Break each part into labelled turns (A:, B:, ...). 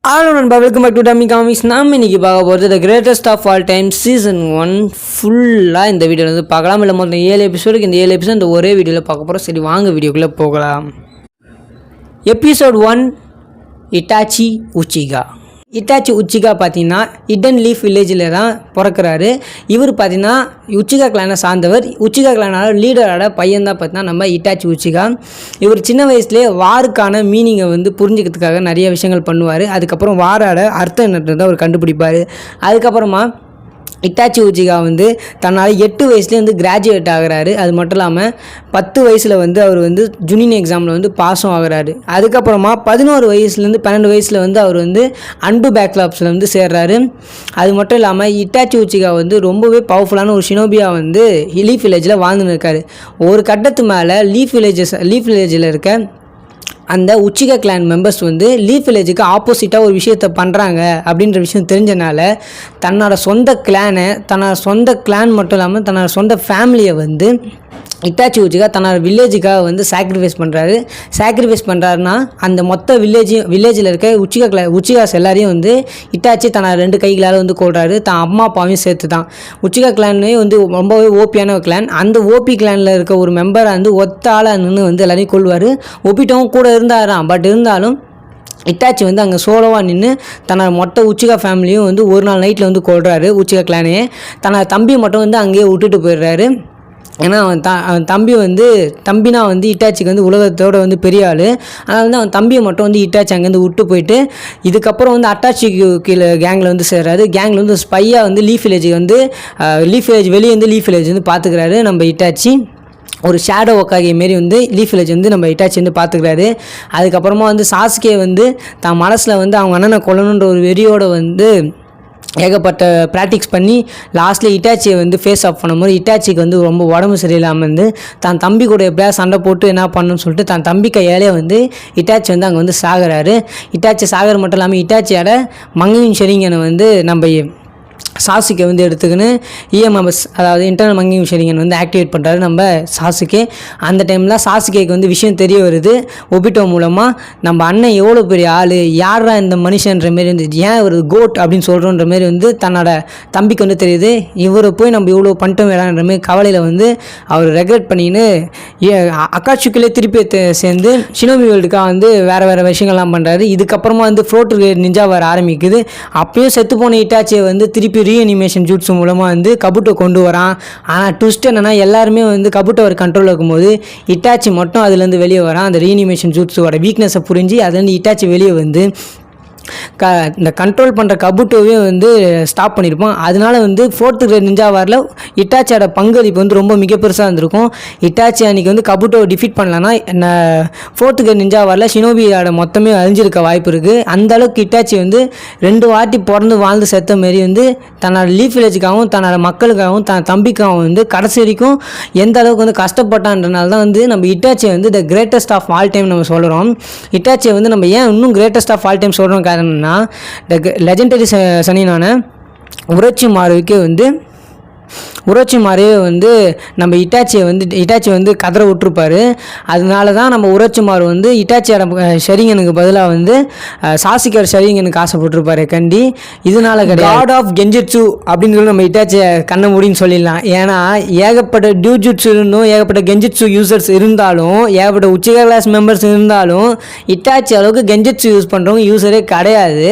A: Hello and welcome back to Dummy Comics. நாம் இன்னைக்கு பார்க்க போகிறது the greatest of all time season 1 ஃபுல்லாக இந்த வீடியோவில் வந்து பார்க்கலாம். இல்லை மொத்தம் 7 எபிசோடுக்கு இந்த 7 எபிசோட் இந்த ஒரே வீடியோவில் பார்க்க போகிறோம். சரி வாங்க வீடியோக்குள்ளே போகலாம். Episode 1 Itachi Uchiha. Itachi Uchiha பார்த்தீங்கன்னா இடன் லீஃப் வில்லேஜில் தான் பிறக்கிறாரு. இவர் பார்த்தீங்கன்னா உச்சிகா கிளானை சார்ந்தவர். உச்சிகா கிளானோட லீடரோட பையன் தான் பார்த்தீங்கன்னா நம்ம இட்டாச்சி உச்சிகா. இவர் சின்ன வயசுலேயே வாருக்கான மீனிங்கை வந்து புரிஞ்சுக்கிறதுக்காக நிறைய விஷயங்கள் பண்ணுவார். அதுக்கப்புறம் வாரோட அர்த்தம் என்னன்றதை அவர் கண்டுபிடிப்பார். அதுக்கப்புறமா இட்டாச்சி உச்சிகா வந்து தன்னால் 8 வயசுலேயே வந்து கிராஜுவேட் ஆகிறாரு. அது மட்டும் இல்லாமல் 10 வயசில் வந்து அவர் வந்து ஜூனியர் எக்ஸாமில் வந்து பாஸும் ஆகிறாரு. அதுக்கப்புறமா 11 வயசுலேருந்து 12 வயசில் வந்து அவர் வந்து அன்பு பேக்லாப்ஸில் வந்து சேர்றாரு. அது மட்டும் இல்லாமல் இட்டாச்சி உச்சிகா வந்து ரொம்பவே பவர்ஃபுல்லான ஒரு ஷினோபியா வந்து லீஃப் வில்லேஜில் வாழ்ந்துன்னு இருக்காரு. ஒரு கட்டத்து மேலே லீஃப் வில்லேஜில் இருக்க அந்த உச்சிகா கிளான் மெம்பர்ஸ் வந்து லீஃப் வில்லேஜுக்கு ஆப்போசிட்டாக ஒரு விஷயத்தை பண்ணுறாங்க அப்படின்ற விஷயம் தெரிஞ்சனால தன்னோட சொந்த கிளான் மட்டும் இல்லாமல் தன்னோட சொந்த ஃபேமிலியை வந்து இட்டாச்சி உச்சிகா தன்னோட வில்லேஜுக்காக வந்து சாக்ரிஃபைஸ் பண்ணுறாருன்னா அந்த மொத்த வில்லேஜில் இருக்க உச்சிகாஸ் எல்லாரையும் வந்து இட்டாச்சி தன்னோட 2 கைகளால் வந்து கொள்றாரு. தான் அம்மா அப்பாவையும் சேர்த்து தான். உச்சிகா கிளானே வந்து ரொம்பவே ஓபியான ஒரு கிளான். அந்த ஓபி கிளானில் இருக்க ஒரு மெம்பரை வந்து ஒத்த ஆளாக நின்று வந்து எல்லாரையும் கொள்வார். ஒப்பிட்டவும் கூட இருந்தாராம். பட் இருந்தாலும் இட்டாச்சி வந்து அங்கே சோலோவாக நின்று தன்னோட மொத்த உச்சிகா ஃபேமிலியும் வந்து ஒரு நாள் நைட்டில் வந்து கொள்றாரு. உச்சிகா கிளானையே தன்னோட தம்பியை மட்டும் வந்து அங்கேயே விட்டுட்டு போயிடுறாரு. ஏன்னா அவன் தம்பினா வந்து இட்டாச்சிக்கு வந்து உலகத்தோட வந்து பெரிய ஆள். அதனால் வந்து அவன் தம்பியை மட்டும் வந்து இட்டாச்சி அங்கேருந்து விட்டு போயிட்டு இதுக்கப்புறம் வந்து அட்டாச்சிக்கு கீழே கேங்கில் வந்து சேர்றாரு. கேங்கில் வந்து ஸ்பையாக வந்து லீஃப் வில்லேஜ் வெளியே வந்து லீஃப் வில்லேஜ் வந்து பார்த்துக்கிறாரு. நம்ம இட்டாச்சி ஒரு ஷேடோ ஒக்காகிய மாரி வந்து லீஃப் வில்லேஜ் வந்து நம்ம இட்டாச்சி வந்து பார்த்துக்கிறாரு. அதுக்கப்புறமா வந்து சாஸ்கே வந்து தான் மனசில் வந்து அவங்க அண்ணனை கொல்லணுன்ற ஒரு வெறியோடு வந்து ஏகப்பட்ட ப்ராக்டிக்ஸ் பண்ணி லாஸ்ட்டில் இட்டாச்சியை வந்து ஃபேஸ் ஆஃப் பண்ணும்போது இட்டாச்சிக்கு வந்து ரொம்ப உடம்பு சரியில்லாமல் வந்து தான் தம்பி கூட எப்படியா சண்டை போட்டு என்ன பண்ணணும்னு சொல்லிட்டு தான் தம்பி கையாலே வந்து இட்டாச்சி வந்து அங்கே வந்து சாகிறாரு. இட்டாச்சி சாகர் மட்டும் இல்லாமல் இட்டாச்சியோட மங்கையின் ஷெரிங்கனை வந்து நம்ம சாசுகே வந்து எடுத்துக்கின்னு இஎம்எஸ் அதாவது இன்டர்னல் மங்கிங் ஷெரிங்கன் வந்து ஆக்டிவேட் பண்ணுறாரு நம்ம சாசுகே. அந்த டைமில் சாசுகேக்கு வந்து விஷயம் தெரிய வருது. ஒபிட்டோ மூலமாக நம்ம அண்ணன் எவ்வளோ பெரிய ஆள், யாரா இந்த மனுஷன்ற மாரி வந்து ஏன் ஒரு கோட் அப்படின்னு சொல்கிறோன்ற மாரி வந்து தன்னோட தம்பிக்கு வந்து தெரியுது. இவரை போய் நம்ம இவ்வளோ பண்ணிட்டோம் வேணான்ற மாரி கவலையில் வந்து அவர் ரெக்ரெட் பண்ணின்னு அக்காட்சிக்குள்ளே திருப்பி சேர்ந்து ஷினோபி வேர்ல்டுக்காக வந்து வேறு விஷயங்கள்லாம் பண்ணுறாரு. இதுக்கப்புறமா வந்து ஃப்ளோட்டர் நிஞ்சா வர ஆரம்பிக்குது. அப்பயும் செத்து போன இட்டாச்சியை வந்து திருப்பி ரீஅனிமேஷன் ஜூட்ஸு மூலமாக வந்து கபுட்டோ கொண்டு வரான். ஆனால் ட்விஸ்ட் என்னென்னா எல்லாருமே வந்து கபுட்டோ ஒரு கண்ட்ரோல் இருக்கும்போது இட்டாச்சி மட்டும் அதுலேருந்து வெளியே வரான். அந்த ரீஅனிமேஷன் ஜூட்ஸோட வீக்னஸை புரிஞ்சு அதுலேருந்து இட்டாச்சி வெளியே வந்து இந்த கண்ட்ரோல் பண்ணுற கபுட்டோவே வந்து ஸ்டாப் பண்ணியிருப்போம். அதனால வந்து 4th கிரேட் நிஞ்சா வாரில் இட்டாச்சியோட பங்களிப்பு வந்து ரொம்ப மிக பெருசாக இருந்திருக்கும். இட்டாச்சி அன்றைக்கி வந்து கபுட்டோவை டிஃபீட் பண்ணலன்னா 4th கிரேட் நிஞ்சா வாரில் ஷினோபியோட மொத்தமே அழிஞ்சிருக்க வாய்ப்பு இருக்குது. அந்தளவுக்கு இட்டாச்சி வந்து 2 வாட்டி பிறந்து வாழ்ந்து செத்த மாரி வந்து தன்னோட லீஃப் வில்லேஜுக்காகவும் தன்னோட மக்களுக்காகவும் தன் தம்பிக்காகவும் வந்து கடைசி வரைக்கும் எந்த அளவுக்கு வந்து கஷ்டப்பட்டான்றனால தான் வந்து நம்ம இட்டாச்சியை வந்து the greatest of all time நம்ம சொல்கிறோம். இட்டாச்சியை வந்து நம்ம ஏன் இன்னும் கிரேட்டஸ்ட் ஆஃப் ஆல் டைம் சொல்கிறோம் காரணம்னா லெஜெண்டரி சனினான உரோச்சிமாரே வந்து நம்ம இட்டாச்சி வந்து கதற விட்டுருப்பாரு. அதனால தான் நம்ம உரோச்சிமார் வந்து இட்டாச்சியோட ஷெரிங்கனுக்கு பதிலாக வந்து சாசுகே ஷெரிங்கனுக்கு ஆசைப்பட்டிருப்பாரு கண்டி. இதனால காட் ஆஃப் கெஞ்சிட்சு அப்படின்னு சொல்லி நம்ம இட்டாச்சியை கண்ண முடின்னு சொல்லிடலாம். ஏன்னா ஏகப்பட்ட டியூஜுட்ஸுன்னும் ஏகப்பட்ட கெஞ்சிட்சு யூசர்ஸ் இருந்தாலும் ஏகப்பட்ட உச்சிகா கிளாஸ் மெம்பர்ஸ் இருந்தாலும் இட்டாச்சி அளவுக்கு கெஞ்சிட்சு யூஸ் பண்ணுறவங்க யூஸரே கிடையாது.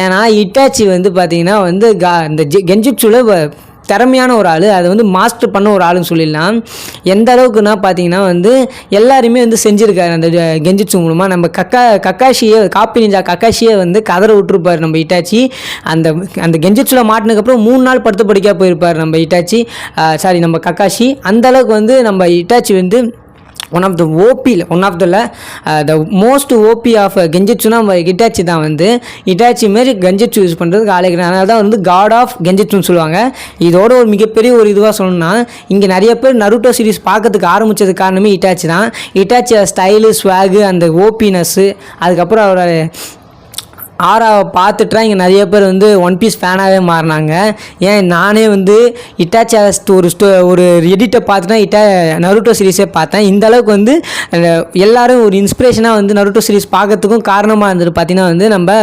A: ஏன்னா இட்டாச்சி வந்து பார்த்திங்கன்னா வந்து இந்த கெஞ்சிட்சுவில் திறமையான ஒரு ஆள், அதை வந்து மாஸ்டர் பண்ண ஒரு ஆளுன்னு சொல்லிடலாம். எந்த அளவுக்குன்னா பார்த்தீங்கன்னா வந்து எல்லாருமே வந்து செஞ்சுருக்காரு அந்த கெஞ்சிட்சு மூலமாக. நம்ம காப்பி நிஞ்சா கக்காஷியை வந்து கதற விட்டுருப்பார் நம்ம இட்டாச்சி. அந்த கெஞ்சிட்சுவில் மாட்டினதுக்கப்புறம் 3 நாள் படுத்து படிக்க போயிருப்பார் நம்ம இட்டாச்சி நம்ம கக்காஷி. அந்தளவுக்கு வந்து நம்ம இட்டாச்சி வந்து one of the most OP of கெஞ்சிட்சுனா நம்ம இட்டாச்சி தான். வந்து இட்டாச்சி மாரி கெஞ்சிட்சு யூஸ் பண்ணுறதுக்கு ஆளுக்கு அதனால தான் வந்து காட் ஆஃப் கெஞ்சிட்சுன்னு சொல்லுவாங்க. இதோட ஒரு மிகப்பெரிய ஒரு இதுவாக சொல்லணும்னா இங்கே நிறைய பேர் நருட்டோ சீரிஸ் பார்க்கறதுக்கு ஆரம்பித்தது காரணமே இட்டாச்சி தான். இட்டாச்சியோட ஸ்டைலு ஸ்வாகு அந்த ஓபினஸ்ஸு அதுக்கப்புறம் அவரோட ஆராவை பார்த்துட்டா இங்கே நிறைய பேர் வந்து ஒன் பீஸ் ஃபேனாகவே மாறினாங்க. ஏன் நானே வந்து இட்டாச்சி ஒரு எடிட்டை பார்த்துட்டா நருட்டோ சீரீஸே பார்த்தேன். இந்த அளவுக்கு வந்து எல்லோரும் ஒரு இன்ஸ்பிரேஷனாக வந்து நருட்டோ சீரீஸ் பார்க்கறதுக்கும் காரணமாக இருந்தது பார்த்திங்கன்னா வந்து நம்ம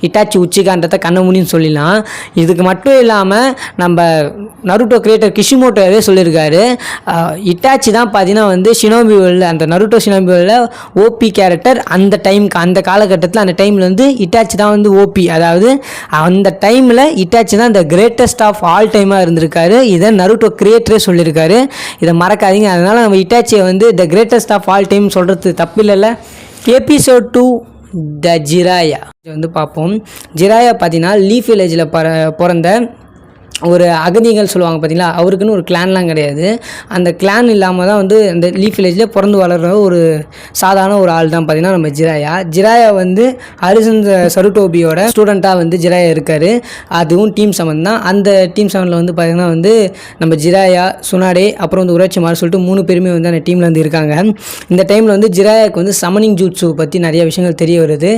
A: இட்டாச்சி உச்சிகான்றதை கண்ண முடியும்னு சொல்லிடலாம். இதுக்கு மட்டும் இல்லாமல் நம்ம நருட்டோ கிரியேட்டர் கிஷிமோட்டோவே சொல்லியிருக்காரு, இட்டாச்சி தான் பார்த்தீங்கன்னா வந்து ஷினோபி வேர்ல்டில் அந்த நருட்டோ ஷினோபி வேர்ல்டில் ஓபி கேரக்டர். அந்த காலகட்டத்தில் அந்த டைமில் வந்து இட்டாச்சி தான் வந்து ஓபி, அதாவது அந்த டைமில் இட்டாச்சி தான் இந்த கிரேட்டஸ்ட் ஆஃப் ஆல் டைமாக இருந்திருக்காரு. இதை நருட்டோ கிரியேட்டரே சொல்லியிருக்காரு. இதை மறக்காதீங்க. அதனால் நம்ம இட்டாச்சியை வந்து the greatest of all time சொல்கிறது தப்பு இல்லைல்ல. எபிசோட் 2 த ஜிராயா வந்து பார்ப்போம். ஜிராயா பார்த்தீங்கன்னா லீஃப் வில்லேஜில் பிறந்த ஒரு அகதிகள் சொல்லுவாங்க பார்த்தீங்களா, அவருக்குன்னு ஒரு கிளான்லாம் கிடையாது. அந்த கிளான் இல்லாமல் தான் வந்து அந்த லீஃப் வில்லேஜில் பிறந்து வளர்கிற ஒரு சாதாரண ஒரு ஆள் தான் பார்த்தீங்கன்னா நம்ம ஜிராயா வந்து ஹரிசன் சருட்டோபியோட ஸ்டூடெண்ட்டாக வந்து ஜிராயா இருக்கார். அதுவும் டீம் 7 தான். அந்த டீம் 7ல் வந்து பார்த்திங்கன்னா வந்து நம்ம ஜிராயா, சுனாடே, அப்புறம் வந்து உரோச்சிமாரு சொல்லிட்டு 3 பேருமே வந்து அந்த டீமில் வந்து இருக்காங்க. இந்த டைமில் வந்து ஜிராயாவுக்கு வந்து சமனிங் ஜூட்ஸு பற்றி நிறைய விஷயங்கள் தெரிய வருது.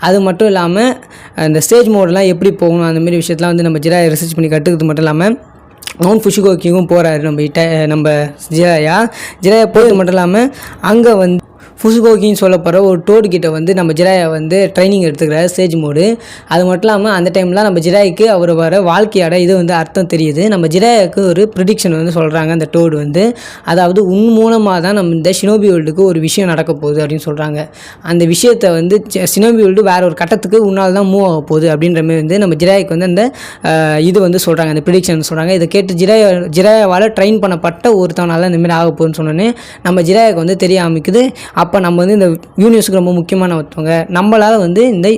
A: அது மட்டும் இல்லாமல் அந்த ஸ்டேஜ் மோடெலாம் எப்படி போகணும் அந்தமாரி விஷயத்தெலாம் வந்து நம்ம ஜிராயா ரிசர்ச் பண்ணி கற்றுக்கிறது மட்டும் இல்லாமல் மவுண்ட் ஃபுஷிகோக்கியும் போகிறாரு நம்ம ஜிராயா போகிறது மட்டும் இல்லாமல் அங்கே வந்து ஃபுசுகோக்கின்னு சொல்லப்படுற ஒரு டோடுக்கிட்ட வந்து நம்ம ஜிராயா வந்து ட்ரைனிங் எடுத்துக்கிறாரு ஸ்டேஜ் மோடு. அது மட்டும் இல்லாமல் அந்த டைமில் நம்ம ஜிராய்க்கு அவர் வர வாழ்க்கையோட இது வந்து அர்த்தம் தெரியுது. நம்ம ஜிராயாவுக்கு ஒரு ப்ரிடிக்ஷன் வந்து சொல்கிறாங்க அந்த டோடு வந்து, அதாவது உன் மூலமாக தான் நம்ம இந்த ஷினோபி வேர்ல்டுக்கு ஒரு விஷயம் நடக்க போகுது அப்படின்னு சொல்கிறாங்க. அந்த விஷயத்தை வந்து ஷினோபி வேர்ல்டு வேறு ஒரு கட்டத்துக்கு உன்னால் தான் மூவ் ஆக போகுது அப்படின்ற மாதிரி வந்து நம்ம ஜிராய்க்கு வந்து அந்த இது வந்து சொல்கிறாங்க, அந்த ப்ரிடிக்ஷன் சொல்கிறாங்க. இதை கேட்டு ஜிராயாவால் ட்ரெயின் பண்ணப்பட்ட ஒருத்தவனால இந்தமாரி ஆக போகுதுன்னு சொன்னோன்னே நம்ம ஜிராயாவுக்கு வந்து தெரிய ஆரம்பிக்குது. அப்போ நம்ம வந்து இந்த யூனிவர்ஸுக்கு ரொம்ப முக்கியமான ஒருத்தவங்க, நம்மளால் வந்து இந்த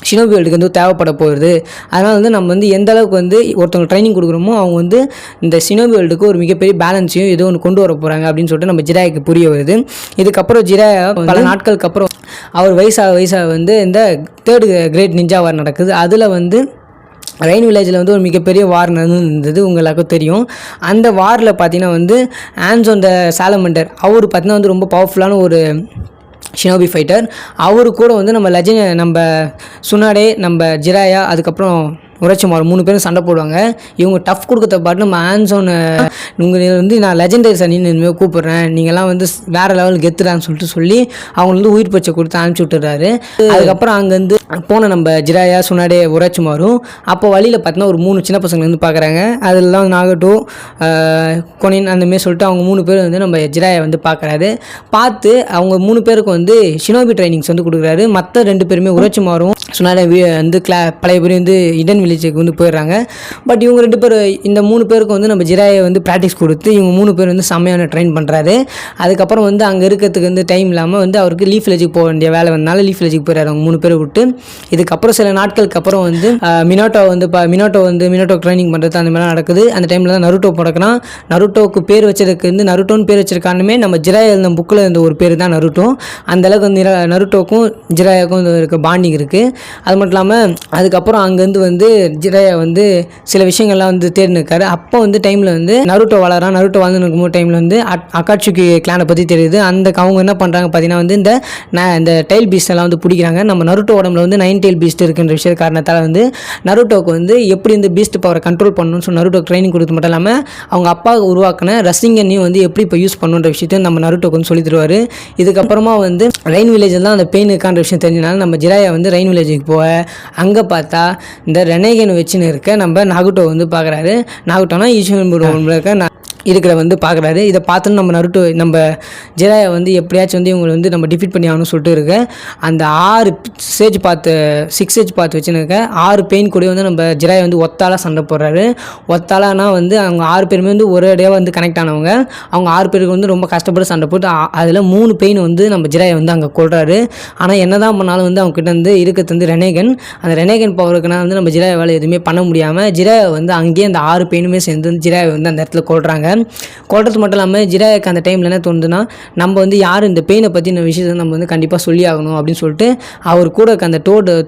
A: ஷினோபி வேர்ல்டுக்கு வந்து தேவைப்பட போகுது. அதனால் வந்து நம்ம வந்து எந்த அளவுக்கு வந்து ஒருத்தவங்க ட்ரைனிங் கொடுக்குறோமோ அவங்க வந்து இந்த ஷினோபி வேர்ல்டுக்கு ஒரு மிகப்பெரிய பேலன்ஸையும் ஏதோ ஒன்று கொண்டு வர போகிறாங்க அப்படின்னு சொல்லிட்டு நம்ம ஜிராயாவுக்கு புரிய வருது. இதுக்கப்புறம் ஜிராயா பல நாட்களுக்கு அப்புறம் அவர் வயசாக வந்து இந்த 3rd கிரேட் நிஞ்சா வார் நடக்குது. அதில் வந்து ரெயின் வில்லேஜில் வந்து ஒரு மிகப்பெரிய வார் நடந்தது, உங்களுக்கும் தெரியும். அந்த வாரில் பார்த்தீங்கன்னா வந்து ஆன்சோன் த சாலமண்டர் அவர் பார்த்தீங்கன்னா வந்து ரொம்ப பவர்ஃபுல்லான ஒரு ஷினோபி ஃபைட்டர். அவரு கூட வந்து நம்ம சுனாடே, நம்ம ஜிராயா, அதுக்கப்புறம் உரோச்சிமாரு 3 பேரும் சண்டை போடுவாங்க. இவங்க டஃப் கொடுக்கறத பாட்டு நம்ம ஆன்சோனை உங்கள் வந்து நான் லெஜெண்டரி சனின்னு இனிமேல் கூப்பிட்றேன், நீங்கள்லாம் வந்து வேறு லெவல் கெத்துறான்னு சொல்லி அவங்க வந்து உயிர் பச்சை கொடுத்து அனுப்பிச்சி விட்டுறாரு. அதுக்கப்புறம் அங்கேருந்து போன நம்ம ஜிராயா, சுனாடே, உரோச்சிமாரும் அப்போ வழியில் பார்த்தீங்கன்னா ஒரு 3 சின்ன பசங்க வந்து பார்க்குறாங்க. அதெல்லாம் நாகட்டோ, கொனின் அந்தமாரி சொல்லிட்டு அவங்க 3 பேர் வந்து நம்ம ஜிராயா வந்து பார்த்து அவங்க 3 பேருக்கு வந்து ஷினோபி ட்ரைனிங்ஸ் வந்து கொடுக்குறாரு. மற்ற 2 பேருமே உரோச்சிமாரும் சுனாடே வந்து பழைய பேர் வந்து இடன் வில்லேஜுக்கு வந்து போயிடுறாங்க. பட் இவங்க 2 பேர் இந்த 3 பேருக்கு வந்து நம்ம ஜிராயை வந்து ப்ராக்டிஸ் கொடுத்து இவங்க 3 பேர் வந்து செம்மையான ட்ரெயின் பண்ணுறாரு. அதுக்கப்புறம் வந்து அங்கே இருக்கிறதுக்கு வந்து டைம் இல்லாமல் வந்து அவருக்கு லீஃப் வில்லேஜுக்கு போக வேண்டிய வேலை வந்தனால லீஃப் வில்லேஜுக்கு போயிடுறாரு அவங்க 3 பேரை விட்டு. இதுக்கப்புறம் சில நாட்களுக்கு அப்புறம் வந்து மினோட்டோ ட்ரைனிங் பண்ணுறது அந்த மாதிரிலாம் நடக்குது. அந்த டைமில் தான் நருட்டோ பிறக்கிறான். நருட்டோவுக்கு பேர் வச்சதுக்கு வந்து நருட்டோன்னு பேர் வச்சிருக்கானுமே நம்ம ஜிராயா எழுந்த புக்கில் இருந்த ஒரு பேர் தான் நருட்டோ. அந்தளவுக்கு வந்து நருட்டோக்கும் ஜிராயாவுக்கும் இருக்க பாண்டிங் இருக்குது. அது மட்டும் இல்லாமல் அதுக்கப்புறம் அங்கேருந்து வந்து ஜிராயா வந்து சில விஷயங்கள்லாம் வந்து தேர்ந்துருக்காரு. அப்போ வந்து டைமில் வந்து நருட்டோ வாழ்ந்து இருக்கும்போது டைமில் வந்து அகாட்சுகி கிளானை பற்றி தெரியுது. அவங்க என்ன பண்ணுறாங்க பார்த்தீங்கன்னா வந்து இந்த டைல் பீஸ்ட் எல்லாம் வந்து பிடிக்கிறாங்க. நம்ம நருட்டோ உடம்புல வந்து 9 டைல் பீஸ்ட் இருக்குன்ற விஷய காரணத்தால் வந்து நருட்டோக்கு வந்து எப்படி இந்த பீஸ்ட் பவரை கண்ட்ரோல் பண்ணணும்னு சொல்லி நருட்டோ ட்ரைனிங் கொடுத்து மட்டும் இல்லாமல் அவங்க அப்பா உருவாக்கின ரசிங்கனையும் வந்து எப்படி இப்போ யூஸ் பண்ணுன்ற விஷயத்தையும் நம்ம நருட்டோக்கு வந்து சொல்லி தருவார். இதுக்கப்புறமா வந்து ரெயின் வில்லேஜில் தான் அந்த பெயின் இருக்கான்ற விஷயம் தெரிஞ்சனால நம்ம ஜிராயா வந்து ரெயின் வில்லேஜுக்கு அங்கே பார்த்தா இந்த ரெனேகன் வச்சுன்னு இருக்க நம்ம நாகுட்டோ வந்து பார்க்குறாரு. நாகுட்டோனா ஈஸ்வரன் இருக்கிற வந்து பார்க்குறாரு. இதை பார்த்துன்னு நம்ம ஜிராயா வந்து எப்படியாச்சும் வந்து இவங்களை வந்து நம்ம டிஃபீட் பண்ணி ஆகணும்னு சொல்லிட்டு இருக்க அந்த 6 சேஜ் பார்த்து வச்சுன்னு இருக்க 6 பெயின் கூட வந்து நம்ம ஜிராயா வந்து ஒத்தாலாக சண்டை போடுறாரு. ஒத்தாலானா வந்து அவங்க 6 பேருமே வந்து ஒரே இடையாக வந்து கனெக்ட் ஆனவங்க. அவங்க 6 பேருக்கு வந்து ரொம்ப கஷ்டப்பட்டு சண்டை போட்டு அதில் 3 பெயின் வந்து நம்ம ஜிராயா வந்து அங்கே கொள்றாரு. ஆனால் என்ன தான் பண்ணாலும் வந்து அவங்க கிட்ட வந்து இருக்கிறது வந்து ரெனேகன். அந்த ரெனேகன் பவருக்குனா வந்து நம்ம ஜிராயாவால் எதுவுமே பண்ண முடியாமல் ஜிராயா வந்து அங்கேயே அந்த 6 பெயினுமே சேர்ந்து ஜிராயா வந்து அந்த இடத்துல கொள்றாங்க. கொள்றது மட்டும் இல்லாமல் ஜிராயாக்கு அந்த டைமில் என்ன தோணுதுன்னா நம்ம வந்து யார் இந்த பெயினை பற்றின விஷயத்தை நம்ம வந்து கண்டிப்பாக சொல்லி ஆகணும் அப்படின்னு சொல்லிட்டு அவர் கூட அந்த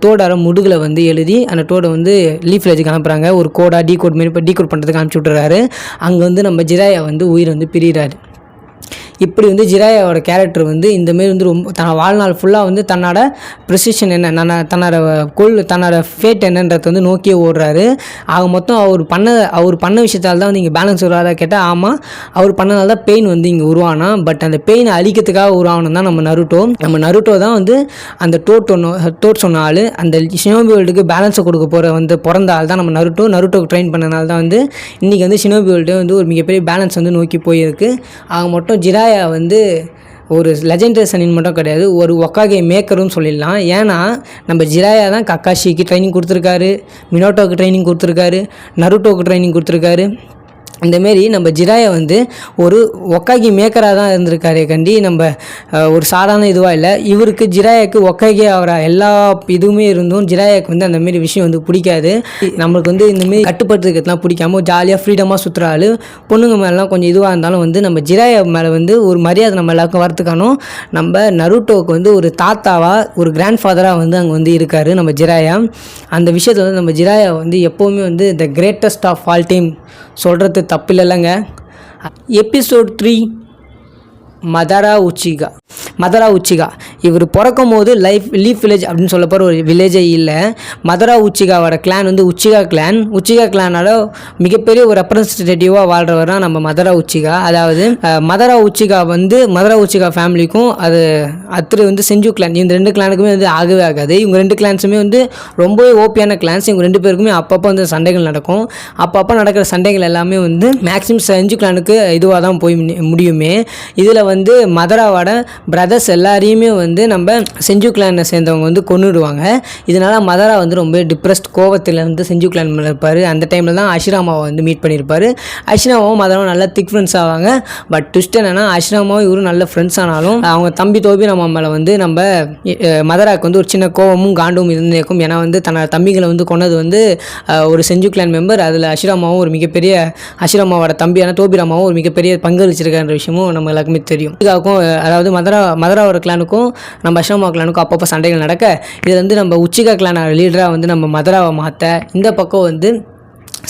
A: தோடார முடுகில் வந்து எழுதி அந்த டோடை வந்து லீஃப் வில்லேஜுக்கு அனுப்புகிறாங்க. ஒரு டீகோட் பண்ணுறதுக்கு அனுப்பிச்சி விட்டுறாரு. அங்கே வந்து நம்ம ஜிராயா வந்து உயிர் வந்து பிரிகிறாரு. இப்படி வந்து ஜிராயாவோட கேரக்டர் வந்து இந்தமாரி வந்து ரொம்ப வாழ்நாள் ஃபுல்லாக வந்து தன்னோட ப்ரெசிஷன் என்ன தன்னோட ஃபேட் என்னன்றது வந்து நோக்கியே ஓடுறாரு. ஆக மொத்தம் அவர் பண்ண விஷயத்தால் தான் வந்து இங்கே பேலன்ஸ் வருவாரா கேட்டால் ஆமாம், அவர் பண்ணனால தான் பெயின் வந்து இங்கே உருவானா. பட் அந்த பெயினை அழிக்கிறதுக்காக உருவானது தான் நம்ம நருட்டோ தான் வந்து அந்த டோட் சொன்ன ஆள், அந்த ஷினோபி வேர்ல்டுக்கு பேலன்ஸை கொடுக்க பிறந்த ஆள் தான் நம்ம நருட்டோக்கு ட்ரெயின் பண்ணனால தான் வந்து இன்றைக்கி வந்து ஷினோபி வேர்ல்டு வந்து ஒரு மிகப்பெரிய பேலன்ஸ் வந்து நோக்கி போயிருக்கு. ஆக மட்டும் ஜிராயா வந்து ஒரு லெஜெண்டரி சனின் மட்டும் கிடையாது, ஒரு ஒக்காகே மேக்கரும் சொல்லிடலாம். ஏன்னா நம்ம ஜிராயா தான் கக்காஷிக்கு ட்ரைனிங் கொடுத்துருக்காரு, மினோட்டோவுக்கு ட்ரைனிங் கொடுத்துருக்காரு, நருட்டோவுக்கு ட்ரைனிங் கொடுத்துருக்காரு. இந்தமாரி நம்ம ஜிராயா வந்து ஒரு ஒக்காகி மேக்கராக தான் இருந்திருக்காரே கண்டி நம்ம ஒரு சாதாரண இதுவாக இல்லை. இவருக்கு ஜிராயாவுக்கு ஒக்காகி ஆகிற எல்லா இதுவுமே இருந்தும் ஜிராயாவுக்கு வந்து அந்தமாரி விஷயம் வந்து பிடிக்காது. நம்மளுக்கு வந்து இந்தமாரி கட்டுப்படுத்துறதுலாம் பிடிக்காம ஜாலியாக ஃப்ரீடமாக சுற்றுறாள். பொண்ணுங்க மேலாம் கொஞ்சம் இதுவாக இருந்தாலும் வந்து நம்ம ஜிராயா மேலே வந்து ஒரு மரியாதை நம்ம எல்லாருக்கும் வரத்துக்கானும் நம்ம நருட்டோவுக்கு வந்து ஒரு தாத்தாவாக ஒரு கிராண்ட் ஃபாதராக வந்து அங்கே வந்து இருக்கார் நம்ம ஜிராயா. அந்த விஷயத்தில் வந்து நம்ம ஜிராயா வந்து எப்போவுமே வந்து the greatest of all time சொல்கிறது தப்பில்லைங்க. எபிசோட் 3 மதரா உச்சிகா இவர் பிறக்கும் போது லீஃப் வில்லேஜ் அப்படின்னு சொல்ல போகிற ஒரு வில்லேஜே இல்லை. மதரா உச்சிகாவோட கிளான் வந்து உச்சிகா கிளானோட மிகப்பெரிய ஒரு ரெப்ரசன்டேட்டிவாக வாழ்கிறவர் தான் நம்ம மதரா உச்சிகா. அதாவது மதரா உச்சிகா ஃபேமிலிக்கும் அது வந்து செஞ்சு கிளான், இந்த 2 கிளானுக்குமே வந்து ஆகவே ஆகாது. இவங்க 2 கிளான்ஸுமே வந்து ரொம்பவே ஓப்பியான கிளான்ஸ். இவங்க 2 பேருக்குமே அப்பப்போ வந்து சண்டைகள் நடக்கும். அப்பப்போ நடக்கிற சண்டைகள் எல்லாமே வந்து மேக்ஸிமம் செஞ்சு கிளானுக்கு இதுவாக தான் போய் முடியுமே. இதில் வந்து மதராவோட பிரதர்ஸ் எல்லாரையுமே வந்து நம்ம செஞ்சு கிளானை சேர்ந்தவங்க வந்து கொன்னுடுவாங்க. இதனால் மதரா வந்து ரொம்ப டிப்ரெஸ்ட் கோவத்தில் வந்து செஞ்சு கிளான் மேலே இருப்பார். அந்த டைமில் தான் அஷிராமாவை வந்து மீட் பண்ணியிருப்பார். அஷிராமாவும் மதராவும் நல்லா திக் ஃப்ரெண்ட்ஸ் ஆவாங்க. பட் ட்விஸ்ட் என்னென்னா அஷிராமாவும் இவரும் நல்ல ஃப்ரெண்ட்ஸ் ஆனாலும் அவங்க தம்பி தோபிராமா மேலே வந்து நம்ம மதராவுக்கு வந்து ஒரு சின்ன கோவமும் காண்டும் இருந்திருக்கும். ஏன்னா வந்து தன்னோட தம்பிகளை வந்து கொண்டது வந்து ஒரு செஞ்சு கிளான் மெம்பர். அதில் அஷிராமாவோட தம்பியான தோபிராமாவும் ஒரு மிகப்பெரிய பங்களிச்சிருக்கிற விஷயமும் நம்ம எல்லாருக்குமே தெரியும். அதாவது மதராவோட கிளானுக்கும் நம்ம அஷிராமா கிளானுக்கும் அப்பப்போ சண்டைகள் நடக்க இதில் வந்து நம்ம உச்சிகா கிளானோட லீடராக வந்து நம்ம மதராவை மாற்ற, இந்த பக்கம் வந்து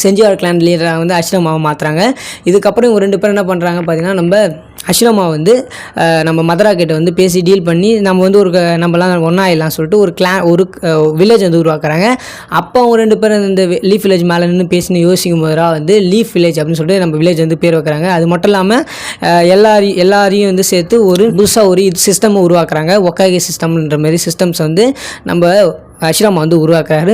A: செஞ்சுவார் கிளான் லீடராக வந்து அஷிராமாவை மாற்றுறாங்க. இதுக்கப்புறம் இவங்க 2 பேரும் என்ன பண்ணுறாங்க பார்த்தீங்கன்னா, நம்ம அஷிராமா வந்து நம்ம மதரா கிட்ட வந்து பேசி டீல் பண்ணி நம்ம வந்து நம்மலாம் ஒன்றாயிடலாம் சொல்லிட்டு ஒரு வில்லேஜ் வந்து உருவாக்குறாங்க. அப்போ அவங்க 2 பேரும் இந்த லீஃப் வில்லேஜ் மேலே நின்று பேசின்னு யோசிக்கும் போதா வந்து லீஃப் வில்லேஜ் அப்படின்னு சொல்லிட்டு நம்ம வில்லேஜ் வந்து பேர் வைக்கிறாங்க. அது மட்டும் இல்லாமல் எல்லாரையும் வந்து சேர்த்து ஒரு புதுசாக ஒரு சிஸ்டம் உருவாக்குறாங்க. ஒக்காகே சிஸ்டம்ன்ற மாதிரி சிஸ்டம்ஸ் வந்து நம்ம அஷிராமா வந்து உருவாக்குறது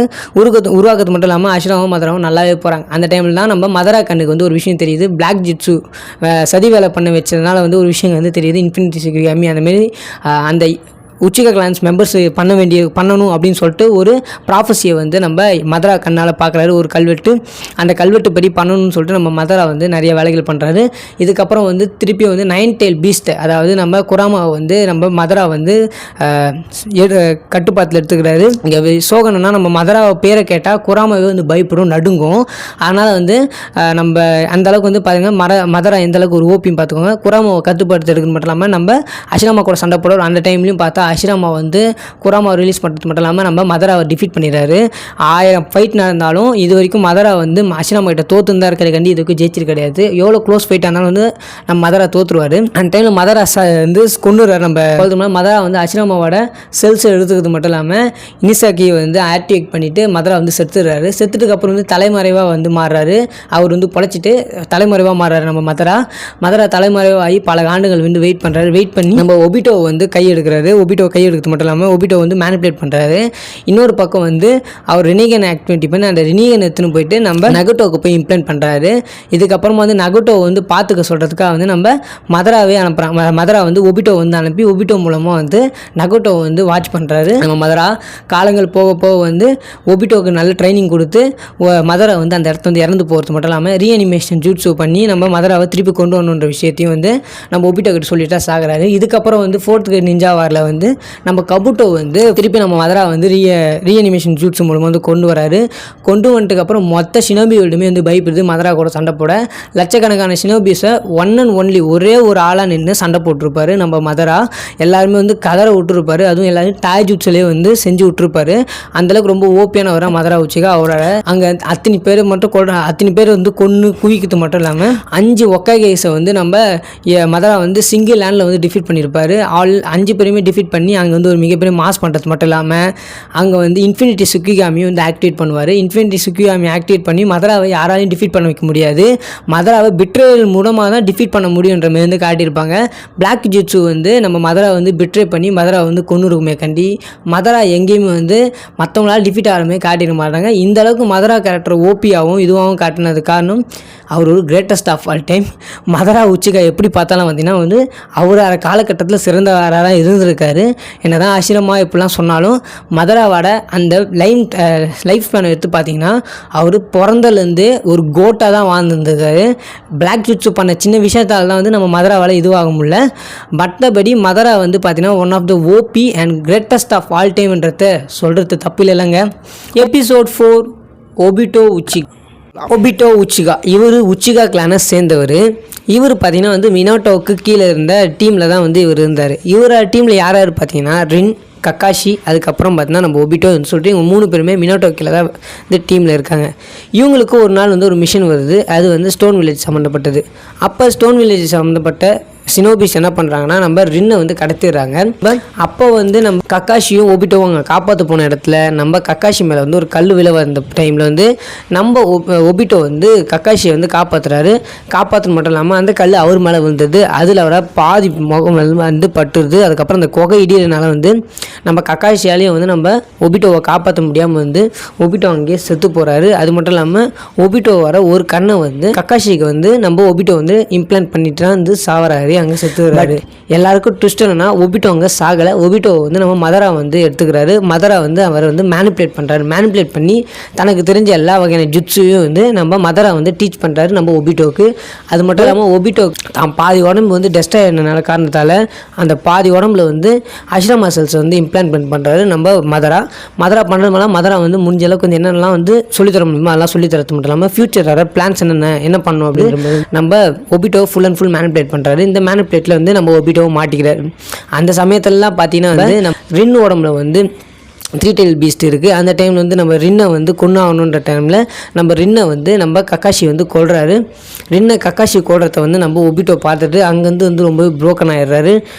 A: மட்டும் இல்லாமல் அஷிராமாவும் மதராவும் நல்லாவே போகிறாங்க. அந்த டைமில் தான் நம்ம மதரா கண்ணுக்கு வந்து ஒரு விஷயம் தெரியுது. பிளாக் ஜிட்ஸு சதி வேலை பண்ண வச்சதுனால வந்து ஒரு விஷயம் வந்து தெரியுது. இன்ஃபினிட்டி சிக்ரி அந்தமாரி அந்த உச்சிகா கிளான்ஸ் மெம்பர்ஸ் பண்ணணும் அப்படின்னு சொல்லிட்டு ஒரு ப்ராஃபஸியை வந்து நம்ம மதரா கண்ணால் பார்க்குறாரு. ஒரு கல்வெட்டு, அந்த கல்வெட்டு படி பண்ணணும்னு சொல்லிட்டு நம்ம மதரா வந்து நிறைய வேலைகள் பண்ணுறாரு. இதுக்கப்புறம் வந்து திருப்பி வந்து 9 tail பீஸ்ட், அதாவது நம்ம குராமாவை வந்து நம்ம மதரா வந்து கட்டுப்பாட்டில் எடுத்துக்கிறாரு. இங்கே சோகனா நம்ம மதராவை பேரை கேட்டால் குராமாவே வந்து பயப்படும், நடுங்கும். அதனால் வந்து நம்ம அந்தளவுக்கு வந்து பார்த்திங்கன்னா மதரா எந்தளவுக்கு ஒரு ஓப்பியும் பார்த்துக்கோங்க. குராமாவை கட்டுப்பாட்டு எடுக்கிறது மட்டும் இல்லாமல் நம்ம அஷிராமா கூட சண்டை போடுறோம். அந்த டைம்லையும் பார்த்தா அஷிராமா வந்து குராமாவை ரிலீஸ் பண்ணுறது மட்டும் இல்லாமல் நம்ம மதராவை டிஃபீட் பண்ணிடுறாரு. 1000 ஃபைட் நடந்தாலும் இது வரைக்கும் மதரா வந்து அஷிராமா கிட்ட தோற்றுன்னு தான் இருக்கிற கண்டி இதுக்கு ஜெயிச்சிரு கிடையாது. எவ்வளோ க்ளோஸ் ஃபைட் ஆனாலும் வந்து நம்ம மதரா தோற்றுருவார். அந்த டைமில் மதரா வந்து கொண்டுறாரு. நம்ம மதரா வந்து அஷிராமாவோட செல்ஸ் எடுத்துக்கிறது மட்டும் இல்லாமல் இனிசாக்கியை வந்து ஆக்டிவேட் பண்ணிவிட்டு மதரா வந்து செத்துடுறாரு. செத்துட்டுக்கு வந்து தலைமறைவாக வந்து மாறுறாரு. அவர் வந்து பொழைச்சிட்டு தலைமறைவாக மாறுறாரு. நம்ம மதரா தலைமறைவாகி பல ஆண்டுகள் வந்து வெயிட் பண்ணுறாரு. வெயிட் பண்ணி நம்ம ஒபிட்டோவை வந்து கை எடுக்கிறாரு. ஒபிட்டோ கை எடுக்கிறது மட்டும் இல்லாமல் ஒபிட்டோ வந்து மேனிபுலேட் பண்ணுறாரு. இன்னொரு பக்கம் வந்து அவர் ரினிகன் ஆக்டிவிட்டி பண்ணி அந்த ரினிகன் எடுத்துன்னு போயிட்டு நம்ம நகுட்டோவுக்கு போய் இம்ப்ளிமெண்ட் பண்ணுறாரு. இதுக்கப்புறமா வந்து நகுட்டோ வந்து பார்த்துக்க சொல்கிறதுக்காக வந்து நம்ம மதராவே அனுப்புகிறாங்க. மதரா வந்து ஒபிட்டோ வந்து அனுப்பி ஒபிட்டோ மூலமாக வந்து நகுட்டோ வந்து வாட்ச் பண்ணுறாரு. நம்ம மதரா காலங்கள் போக போக வந்து ஒபிட்டோவுக்கு நல்ல ட்ரைனிங் கொடுத்து மதரா வந்து அந்த இடத்துல வந்து இறந்து போகிறது மட்டும் இல்லாமல் ரீஅனிமேஷன் ஜூட்ஸு பண்ணி நம்ம மதராவை திருப்பி கொண்டு வரணுன்ற விஷயத்தையும் வந்து நம்ம ஒபிட்டோ கிட்ட சொல்லிட்டா சாகுறாரு. இதுக்கப்புறம் வந்து 4th நிஞ்சா வாரில் வந்து நம்ம கபுட்டோ வந்து திருப்பி நம்ம மதரா வந்து ரீஅனிமேஷன் ஜூட்ஸ் மூலமாக வந்து கொண்டு வராரு. கொண்டு வந்துட்டுக்கப்புறம் மொத்த ஷினோபி வேர்ல்டுமே வந்து பயப்படுது மதரா கூட சண்டை போட. லட்சக்கணக்கான ஷினோபிஸை ஒன் அண்ட் ஒன்லி ஒரே ஒரு ஆளாக நின்று சண்டை போட்டிருப்பாரு நம்ம மதரா. எல்லாருமே வந்து கதரை விட்டுருப்பாரு. அதுவும் எல்லாரும் டாய் ஜூட்ஸ்லேயே வந்து செஞ்சு விட்டுருப்பாரு. அந்தளவுக்கு ரொம்ப ஓப்பியானவராக மதரா உச்சிகா. அவரோட அங்கே அத்தனை பேர் மட்டும் அத்தனை பேர் வந்து கொன்று குவிக்கிறது மட்டும் இல்லாமல் 5 ஒக்காகேஸை வந்து நம்ம மதரா வந்து சிங்கிள் லேண்டில் வந்து டிஃபீட் பண்ணியிருப்பார். 5 பேருமே டிஃபீட் பண்ணி அங்கே வந்து ஒரு மிகப்பெரிய மாஸ் பண்ணுறது மட்டும் இல்லாமல் அங்கே வந்து இன்ஃபினிட்டி சுக்கிகாமியும் வந்து ஆக்டிவேட் பண்ணுவார். இன்ஃபினிட்டி சுக்கிகாமி ஆக்டிவேட் பண்ணி மதராவை யாராலையும் டிஃபீட் பண்ண வைக்க முடியாது. மதராவை பிட்ரேல் மூலமாக தான் டிஃபீட் பண்ண முடியுன்ற மாதிரி வந்து காட்டியிருப்பாங்க. பிளாக் ஜூட்ஸு வந்து நம்ம மதரா வந்து பிட்ரே பண்ணி மதரா வந்து கொன்னுருக்குமே கண்டி மதரா எங்கேயுமே வந்து மற்றவங்களால் டிஃபீட் ஆகிறமே காட்டிட மாட்டாங்க. இந்த அளவுக்கு மதரா கேரக்டர் ஓபியாகவும் இதுவாகவும் காட்டினது காரணம் அவர் ஒரு greatest of all time. Madara Uchiha எப்படி பார்த்தாலும் பார்த்தீங்கன்னா வந்து அவர் அந்த காலகட்டத்தில் சிறந்தவராக இருந்திருக்காரு. என்ன தான் ஆசிரமாக இப்படிலாம் சொன்னாலும் மதராவோட அந்த லைஃப் ஸ்பேனை எடுத்து பார்த்தீங்கன்னா அவர் பிறந்தலேருந்து ஒரு கோட்டாக தான் வாழ்ந்துருந்துருக்காரு. பிளாக் ஜூட்ஸு பண்ண சின்ன விஷயத்தால் தான் வந்து நம்ம மதராவால் இதுவாக முடியல. மற்றபடி மதரா வந்து பார்த்தீங்கன்னா one of the OP and greatest of all டைம்ன்றத சொல்கிறது தப்பு இல்லைங்க. Episode 4 Obito Uchiha. இவர் உச்சிகா கிளானை சேர்ந்தவர். இவர் பார்த்தீங்கன்னா வந்து மினோட்டோவுக்கு கீழே இருந்த டீமில் தான் வந்து இவர் இருந்தார். இவரோட டீமில் யார் பார்த்தீங்கன்னா ரின், கக்காஷி, அதுக்கப்புறம் பார்த்தீங்கன்னா நம்ம ஒபிட்டோன்னு சொல்லிட்டு இவங்க 3 பேருமே மினோட்டோ கீழே தான் இந்த டீமில் இருக்காங்க. இவங்களுக்கு ஒரு நாள் வந்து ஒரு மிஷன் வருது. அது வந்து ஸ்டோன் வில்லேஜ் சம்மந்தப்பட்டது. அப்போ ஸ்டோன் வில்லேஜ் சம்மந்தப்பட்ட சினோபிஸ் என்ன பண்ணுறாங்கன்னா நம்ம ரின்னை வந்து கடத்திடுறாங்க. அப்போ வந்து நம்ம கக்காஷியும் ஒபிட்டோவும் அங்கே காப்பாற்ற போன இடத்துல நம்ம கக்காஷி மேலே வந்து ஒரு கல் விழ வந்த டைமில் வந்து நம்ம ஒபிட்டோ வந்து கக்காஷியை வந்து காப்பாற்றுறாரு. காப்பாற்ற மட்டும் இல்லாமல் அந்த கல் அவர் மேலே விழுந்தது. அதில் அவரை பாதி முகம் வந்து பட்டுருது. அதுக்கப்புறம் அந்த குகை இடியறதுனால வந்து நம்ம கக்காஷியாலேயும் வந்து நம்ம ஒபிட்டோவை காப்பாற்ற முடியாமல் வந்து ஒபிட்டோ அங்கேயே செத்து போகிறாரு. அது மட்டும் இல்லாமல் ஒபிட்டோ வர ஒரு கண்ணை வந்து கக்காஷிக்கு வந்து நம்ம ஒபிட்டோ வந்து இம்ப்ளான்ட் பண்ணிட்டு தான் வந்து சாவறாரு, அங்கே செத்துக்கிறாரு. எல்லாருக்கும் ட்விஸ்ட் என்னன்னா ஒபிட்டோ அங்கே சாகலை. ஒபிட்டோ வந்து நம்ம மதரா வந்து எடுத்துக்கிறாரு. மதரா வந்து அவர் வந்து மேனிப்புலேட் பண்ணுறாரு. மேனிப்புலேட் பண்ணி தனக்கு தெரிஞ்ச எல்லா வகையான ஜுட்ஸையும் வந்து நம்ம மதரா வந்து டீச் பண்ணுறாரு நம்ம ஒபிட்டோவுக்கு. அது மட்டும் இல்லாமல் ஒபிட்டோ தான் பாதி உடம்பு வந்து டெஸ்ட் ஆகிடுறதுனால காரணத்தால் அந்த பாதி உடம்புல வந்து அஷ்ரமா செல்ஸ் வந்து இம்ப்ளான்ட் பண்ணுறாரு நம்ம மதரா பண்ணுறதுனால மதரா வந்து முடிஞ்ச அளவுக்கு வந்து என்னென்னலாம் வந்து சொல்லித்தர முடியுமோ அதெல்லாம் சொல்லித்தரது மட்டும் இல்லாமல் ஃபியூச்சர் வர பிளான்ஸ் என்ன பண்ணணும் அப்படின்னு நம்ம Obito full and full manipulate பண்ணுறாரு. இந்த மேனிப்புலேட்டில் வந்து நம்ம ஒபிட்டோவை மாட்டிக்கிறாரு. அந்த சமயத்துலலாம் பார்த்தீங்கன்னா வந்து நம்ம ரின் உடம்புல வந்து 3 tail beast இருக்குது. அந்த டைமில் வந்து நம்ம ரின்னை வந்து கொன்று ஆகணுன்ற டைமில் நம்ம ரின்னை வந்து நம்ம கக்காஷி வந்து கொள்கிறாரு. கக்காஷி கொள்றத வந்து நம்ம ஒபிட்டோ பார்த்துட்டு அங்கேருந்து வந்து ரொம்ப புரோக்கன் ஆகிடுறாரு.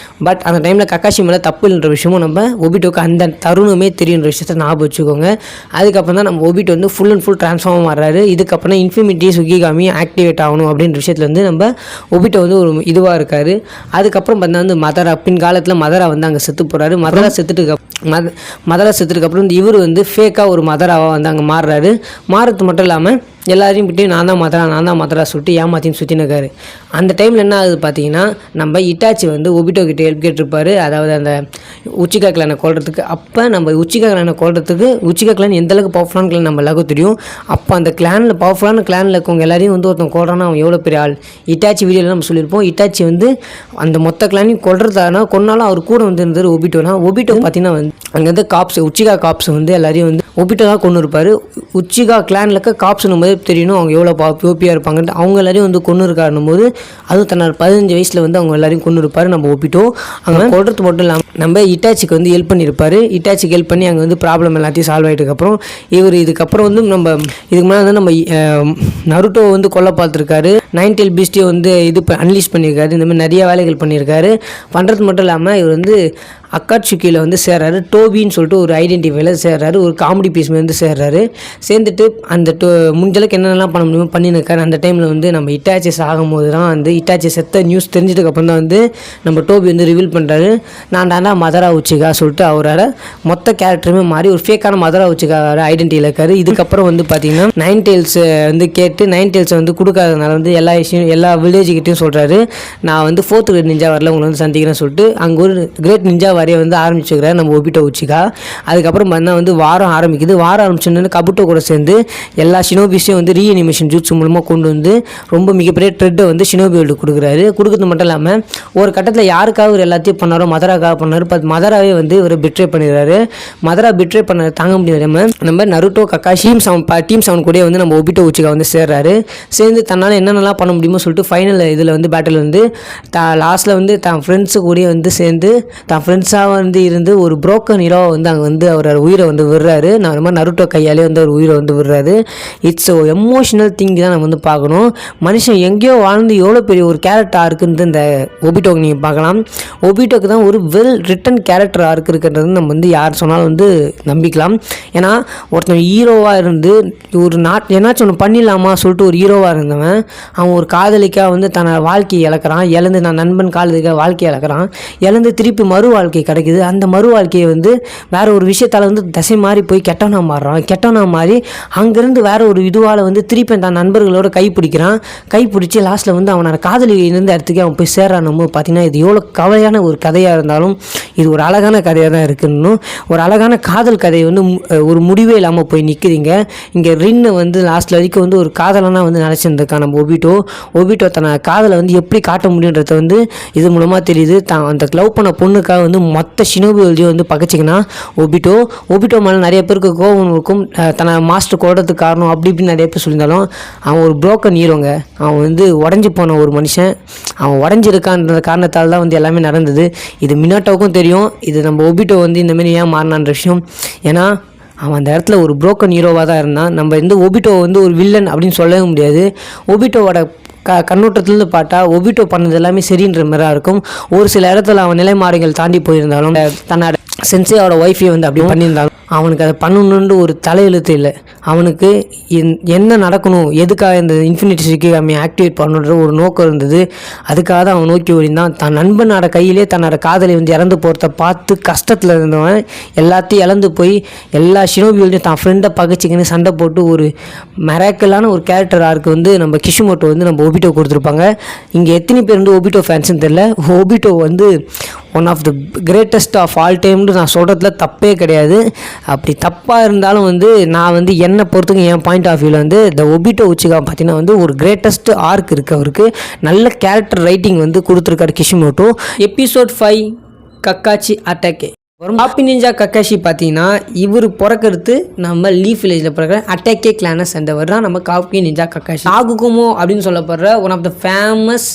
A: பட் அந்த டைமில் கக்காஷி மேலே தப்பு இல்லைன்ற விஷயமும் நம்ம ஒபிட்டோக்கு அந்த தருணமே தெரியுன்ற விஷயத்த ஞாபகம் வச்சுக்கோங்க. அதுக்கப்புறம் தான் நம்ம ஒபிட்டோ வந்து ஃபுல் அண்ட் ஃபுல் ட்ரான்ஸ்ஃபார்ம் வர்றாரு. இதுக்கப்புறம் இன்ஃபினிட்டி சுகிகாமி ஆக்டிவேட் ஆகணும் அப்படின்ற விஷயத்தில் வந்து நம்ம ஒபிட்டோ வந்து ஒரு இதுவாக இருக்கார். அதுக்கப்புறம் பார்த்தா வந்து மதரா பின்காலத்தில் மதரா வந்து அங்கே செத்து போகிறாரு. மதரா செத்துட்டுக்கப்புறம் இவர் வந்து ஃபேக்காக ஒரு மதராவாக வந்து அங்கே மாறுறது மட்டும் இல்லாமல் எல்லாரையும் விட்டு நான் தான் மதரா சொல்லிட்டு ஏமாத்தின்னு சுற்றினுக்காரு. அந்த டைமில் என்ன ஆகுது பார்த்தீங்கன்னா நம்ம இட்டாச்சி வந்து ஒபிட்டோ கிட்டே ஹெல்ப் கேட்டிருப்பாரு. அதாவது அந்த உச்சிகா கிளானை கொள்றதுக்கு. அப்போ நம்ம உச்சிகா கிளானை கொள்றதுக்கு உச்சிகா கிளான் எந்தளவுக்கு பவர்ஃபுல்லான கிளான் நம்ம எல்லாருக்கும் தெரியும். அப்போ அந்த பவர்ஃபுல்லான கிளானில் இருக்கவங்க எல்லாரையும் வந்து ஒருத்தன் கொள்றான்னா அவன் எவ்வளோ பெரிய ஆள். இட்டாச்சி வீடியோவில் நம்ம சொல்லியிருப்போம். இட்டாச்சி வந்து அந்த மொத்த கிளானையும் கொள்றதானா கொன்னாலும் அவர் கூட வந்து இருந்தார் ஒபிட்டோனா. ஒபிட்டோ பார்த்தீங்கன்னா வந்து அங்கேருந்து உச்சிகா காப்ஸ் வந்து எல்லாரையும் வந்து ஒபிட்டோ தான் கொண்டு இருப்பார். உச்சிகா கிளானில் இருக்க காப்ஸ்னும் போது தெரியணும் அவங்க எவ்வளோ ஓபியாக இருப்பாங்கன்ட்டு. அவங்க எல்லாரையும் வந்து கொண்டு இருக்காருன்னும் போது அதுவும் தன்னோட 15 வயசில் வந்து அவங்க எல்லாரையும் கொண்டு இருப்பார் நம்ம ஒபிட்டோ. அங்கே கொள்றது மட்டும் இல்லாமல் நம்ம இட்டாச்சிக்கு வந்து ஹெல்ப் பண்ணியிருப்பார். இட்டாச்சிக்கு ஹெல்ப் பண்ணி அங்கே வந்து ப்ராப்ளம் எல்லாத்தையும் சால்வ் ஆகிட்டதுக்கப்புறம் இதுக்கப்புறம் வந்து நம்ம இதுக்கு மேலே வந்து நம்ம நருட்டோ வந்து கொல்ல பார்த்துருக்காரு. 9 tail beast வந்து அன்லீஸ் பண்ணியிருக்காரு. இந்த மாதிரி நிறைய வேலைகள் பண்ணியிருக்காரு. பண்ணுறது மட்டும் இல்லாமல் இவர் வந்து அக்காட்சுக்கியில் வந்து சேர்றாரு. டோபின்னு சொல்லிட்டு ஒரு ஐடென்டிஃபைல சேர்றாரு. ஒரு காமெடி பீஸ் வந்து சேர்றாரு. சேர்ந்துட்டு அந்த முடிஞ்சளவுக்கு என்னென்னலாம் பண்ண முடியுமோ பண்ணியிருக்காரு. அந்த டைமில் வந்து நம்ம இட்டாச்சி சாகும்போது தான் வந்து இட்டாச்சி செத்த நியூஸ் தெரிஞ்சதுக்கப்புறம் தான் வந்து நம்ம டோபி வந்து ரிவீல் பண்ணுறாரு. நான் தாண்டா மதரா உச்சிகா சொல்லிட்டு அவரோட மொத்த கேரக்டருமே மாறி ஒரு ஃபேக்கான மதரா உச்சிகாவோட ஐடென்டிட்டியில் இருக்காரு. இதுக்கப்புறம் வந்து பார்த்தீங்கன்னா 9 tails வந்து கேட்டு 9 tails வந்து கொடுக்காதனால வந்து எல்லா வில்லேஜுக்கிட்டையும் சொல்கிறாரு. நான் வந்து 4th grade நிஞ்சா வரல உங்களை வந்து சந்திக்கிறேன்னு சொல்லிட்டு அங்கே ஒரு கிரேட் நிஞ்சா வரைய வந்து ஆரம்பிச்சுக்கிறார் நம்ம ஒபிட்டோ உச்சிகா. அதுக்கப்புறம் பார்த்தா வந்து வாரம் ஆரம்பிக்குது. வாரம் ஆரம்பிச்சோன்னு கபுட்டோ கூட சேர்ந்து எல்லா ஷினோபிஸையும் வந்து ரீஅனிமேஷன் ஜூட்ஸ் மூலமாக கொண்டு வந்து ரொம்ப மிகப்பெரிய ட்ரெட்டை வந்து ஷினோபி வேர்ல்டு கொடுக்குறாரு. கொடுக்குறது மட்டும் இல்லாமல் ஒரு கட்டத்தில் யாருக்காக ஒரு எல்லாத்தையும் பண்ணாரோ மதராக்காக பண்ணார். மதராவே வந்து இவர் பிட்ரே பண்ணிடுறாரு. மதரா பிட்ரே பண்ண தாங்க முடியாமல் நம்ம நருட்டோ கக்காஷி டீம் 7 கூட வந்து நம்ம ஒபிட்டோ உச்சிகா வந்து சேர்றாரு. சேர்ந்து தன்னால் என்னென்னலாம் பண்ண முடியுமோ சொல்லிட்டு ஃபைனல் இதில் வந்து பேட்டில் வந்து லாஸ்ட்டில் வந்து தான் ஃப்ரெண்ட்ஸு கூட வந்து சேர்ந்து தான் ஃப்ரெண்ட்ஸாக வந்து இருந்து ஒரு புரோக்கன் ஹீரோவை வந்து அங்கே வந்து அவர் உயிரை வந்து விடுறாரு. நான் ரொம்ப நருட்டோ கையாலே வந்து அவர் உயிரை வந்து விடுறாரு. இட்ஸ் எமோஷனல் திங் தான் நம்ம வந்து பார்க்கணும். மனுஷன் எங்கேயோ வாழ்ந்து எவ்வளோ பெரிய ஒரு கேரக்டர் ஆர்க்குன்னு இந்த ஒபிட்டோக்கு நீங்கள் பார்க்கலாம். ஒபிட்டோக்கு தான் ஒரு வெல் ரிட்டன் கேரக்டர் ஆர்க் இருக்குன்றது நம்ம வந்து யார் சொன்னாலும் வந்து நம்பிக்கலாம். ஏன்னா ஒருத்தன் ஹீரோவாக இருந்து ஒரு ஏன்னாச்சும் ஒன்று பண்ணிடலாமா சொல்லிட்டு ஒரு ஹீரோவாக இருந்தவன் அவன் ஒரு காதலிக்காக வந்து தன்னை வாழ்க்கையை இழக்கிறான். இழந்து நான் நண்பன் காதலிக்காக வாழ்க்கையை இழக்கிறான். இழந்து திருப்பி மறு வாழ்க்கை கிடைக்குது. அந்த மறு வாழ்க்கையை வந்து வேற ஒரு விஷயத்தால் வந்து தசை மாறி போய் கெட்டவனா மாறுறான். கெட்டவனா மாறி அங்கேருந்து வேற ஒரு இதுவால் வந்து திருப்பி தன் நண்பர்களோட கைப்பிடிக்கிறான். கைப்பிடிச்சி லாஸ்ட்டில் வந்து அவனோட காதலி இருந்த இடத்துக்கு அவன் போய் சேர்றான். பார்த்தீங்கன்னா இது எவ்வளோ கவலையான ஒரு கதையாக இருந்தாலும் இது ஒரு அழகான கதையாக தான் இருக்குன்னு ஒரு அழகான காதல் கதையை வந்து ஒரு முடிவே இல்லாமல் போய் நிற்குதுங்க. இங்கே ரின்னு வந்து லாஸ்ட்டில் வரைக்கும் வந்து ஒரு காதலனாக வந்து நினச்சிருந்துருக்கான் நம்ம ஒபிட்டோ தன்னை காதலை வந்து எப்படி காட்ட முடியுன்றத வந்து இது மூலமாக தெரியுது. தான் அந்த லவ் பண்ண பொண்ணுக்காக வந்து மொத்த ஷினோபி வேர்ல்டையும் வந்து பகச்சிங்கன்னா ஒபிட்டோ மேலே நிறைய பேருக்கு கோவம் இருக்கும். தன்னை மாஸ்டர் கொடுறதுக்கு காரணம் அப்படி இப்படின்னு நிறைய பேர் சொல்லியிருந்தாலும் அவன் ஒரு புரோக்கன் ஹீரோங்க. அவன் வந்து உடஞ்சி போன ஒரு மனுஷன். அவன் உடஞ்சிருக்கான்ற காரணத்தால் தான் வந்து எல்லாமே நடந்தது. இது மினாட்டோவுக்கும் தெரியும். இது நம்ம ஒபிட்டோ வந்து இந்தமாரி ஏன் மாறினான்ற விஷயம். ஏன்னா அவன் அந்த இடத்துல ஒரு புரோக்கன் ஹீரோவாக தான் இருந்தான். நம்ம வந்து ஒபிட்டோ வந்து ஒரு வில்லன் அப்படின்னு சொல்லவே முடியாது. ஒபிட்டோவோட கண்ணோட்டத்துலேருந்து பார்த்தா ஒபிட்டோ பண்ணது எல்லாமே சரின்ற மாதிரி இருக்கும். ஒரு சில இடத்துல அவன் நிலைமாறிகள் தாண்டி போயிருந்தாலும் தன்னோட சென்சேயோட ஒய்ஃபை வந்து அப்படி பண்ணியிருந்தாலும் அவனுக்கு அதை பண்ணணுன்னு ஒரு தலையெழுத்து இல்லை. அவனுக்கு என்ன நடக்கணும், எதுக்காக இந்த இன்ஃபினிட்டி சிக்கிகாமி ஆக்டிவேட் பண்ணணுன்ற ஒரு நோக்கம் இருந்தது. அதுக்காக தான் அவன் நோக்கி ஓடிந்தான். தன் நண்பனோட கையிலே தன்னோட காதலை வந்து இறந்து போகிறத பார்த்து கஷ்டத்தில் இருந்தவன் எல்லாத்தையும் இழந்து போய் எல்லா ஷினோபியோடையும் தான் ஃப்ரெண்டை பகைச்சிக்கின்னு சண்டை போட்டு ஒரு மெராக்கலான ஒரு கேரக்டர் ஆர்க்கு வந்து நம்ம கிஷிமோட்டோ வந்து நம்ம ஒபிட்டோ கொடுத்துருப்பாங்க. இங்கே எத்தனை பேர் வந்து ஒபிட்டோ ஃபேன்ஸ்ன்னு தெரியல. ஒபிட்டோ வந்து one of the greatest of all டைம்னு நான் சொல்கிறதுல தப்பே கிடையாது. அப்படி தப்பாக இருந்தாலும் வந்து நான் வந்து என்னை பொறுத்துக்கு என் பாயிண்ட் ஆஃப் வியூவில் வந்து இந்த ஒபிட்டோ உச்சிகா பார்த்தீங்கன்னா வந்து ஒரு கிரேட்டஸ்ட் ஆர்க் இருக்குது. அவருக்கு நல்ல கேரக்டர் ரைட்டிங் வந்து கொடுத்துருக்காரு Kishimoto. Episode 5 Kakashi Hatake copy ninja Kakashi பார்த்தீங்கன்னா இவர் பிறக்கிறது நம்ம லீஃப் வில்லேஜில் பிறக்கிற அட்டாக்கே கிளானை சேர்ந்தவர் தான் நம்ம காப்பி நிஞ்சா கக்காஷி. நாகுகுமோ அப்படின்னு சொல்லப்படுற ஒன் ஆஃப் த ஃபேமஸ்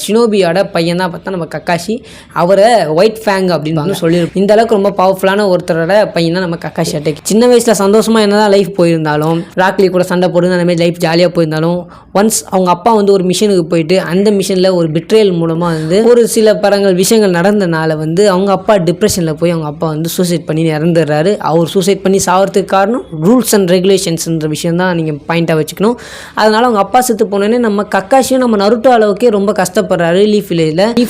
A: ஷினோபியோட பையன் தான் பார்த்தா நம்ம கக்காஷி. அவரை ஒயிட் ஃபேங் அப்படின்னு சொல்லியிருக்கோம். இந்த அளவுக்கு ரொம்ப பவர்ஃபுல்லான ஒருத்தரோட பையன் தான் நம்ம கக்காஷி அட்டாக்கி. சின்ன வயசில் சந்தோஷமாக என்னதான் லைஃப் போயிருந்தாலும் ராக்லி கூட சண்டை போடுறது அந்த மாதிரி லைஃப் ஜாலியாக போயிருந்தாலும் ஒன்ஸ் அவங்க அப்பா வந்து ஒரு மிஷனுக்கு போயிட்டு அந்த மிஷனில் ஒரு பிட்ரேல் மூலமாக வந்து ஒரு சில விஷயங்கள் நடந்தனால வந்து அவங்க அப்பா டிப்ரெஷனில் போய் அவங்க அப்பா வந்து சூசைட் பண்ணி இறந்துடுறாரு. அவர் சூசைட் பண்ணி சாகிறதுக்கு காரணம் ரூல்ஸ் அண்ட் ரெகுலேஷன்ஸ்ன்ற விஷயம் தான் நீங்கள் பாயிண்ட்டாக வச்சுக்கணும். அதனால் அவங்க அப்பா செத்து போனோடனே நம்ம கக்காஷியும் நம்ம நருட்டோ அளவுக்கே ரொம்ப கஷ்டப்படுறாரு. லீஃப்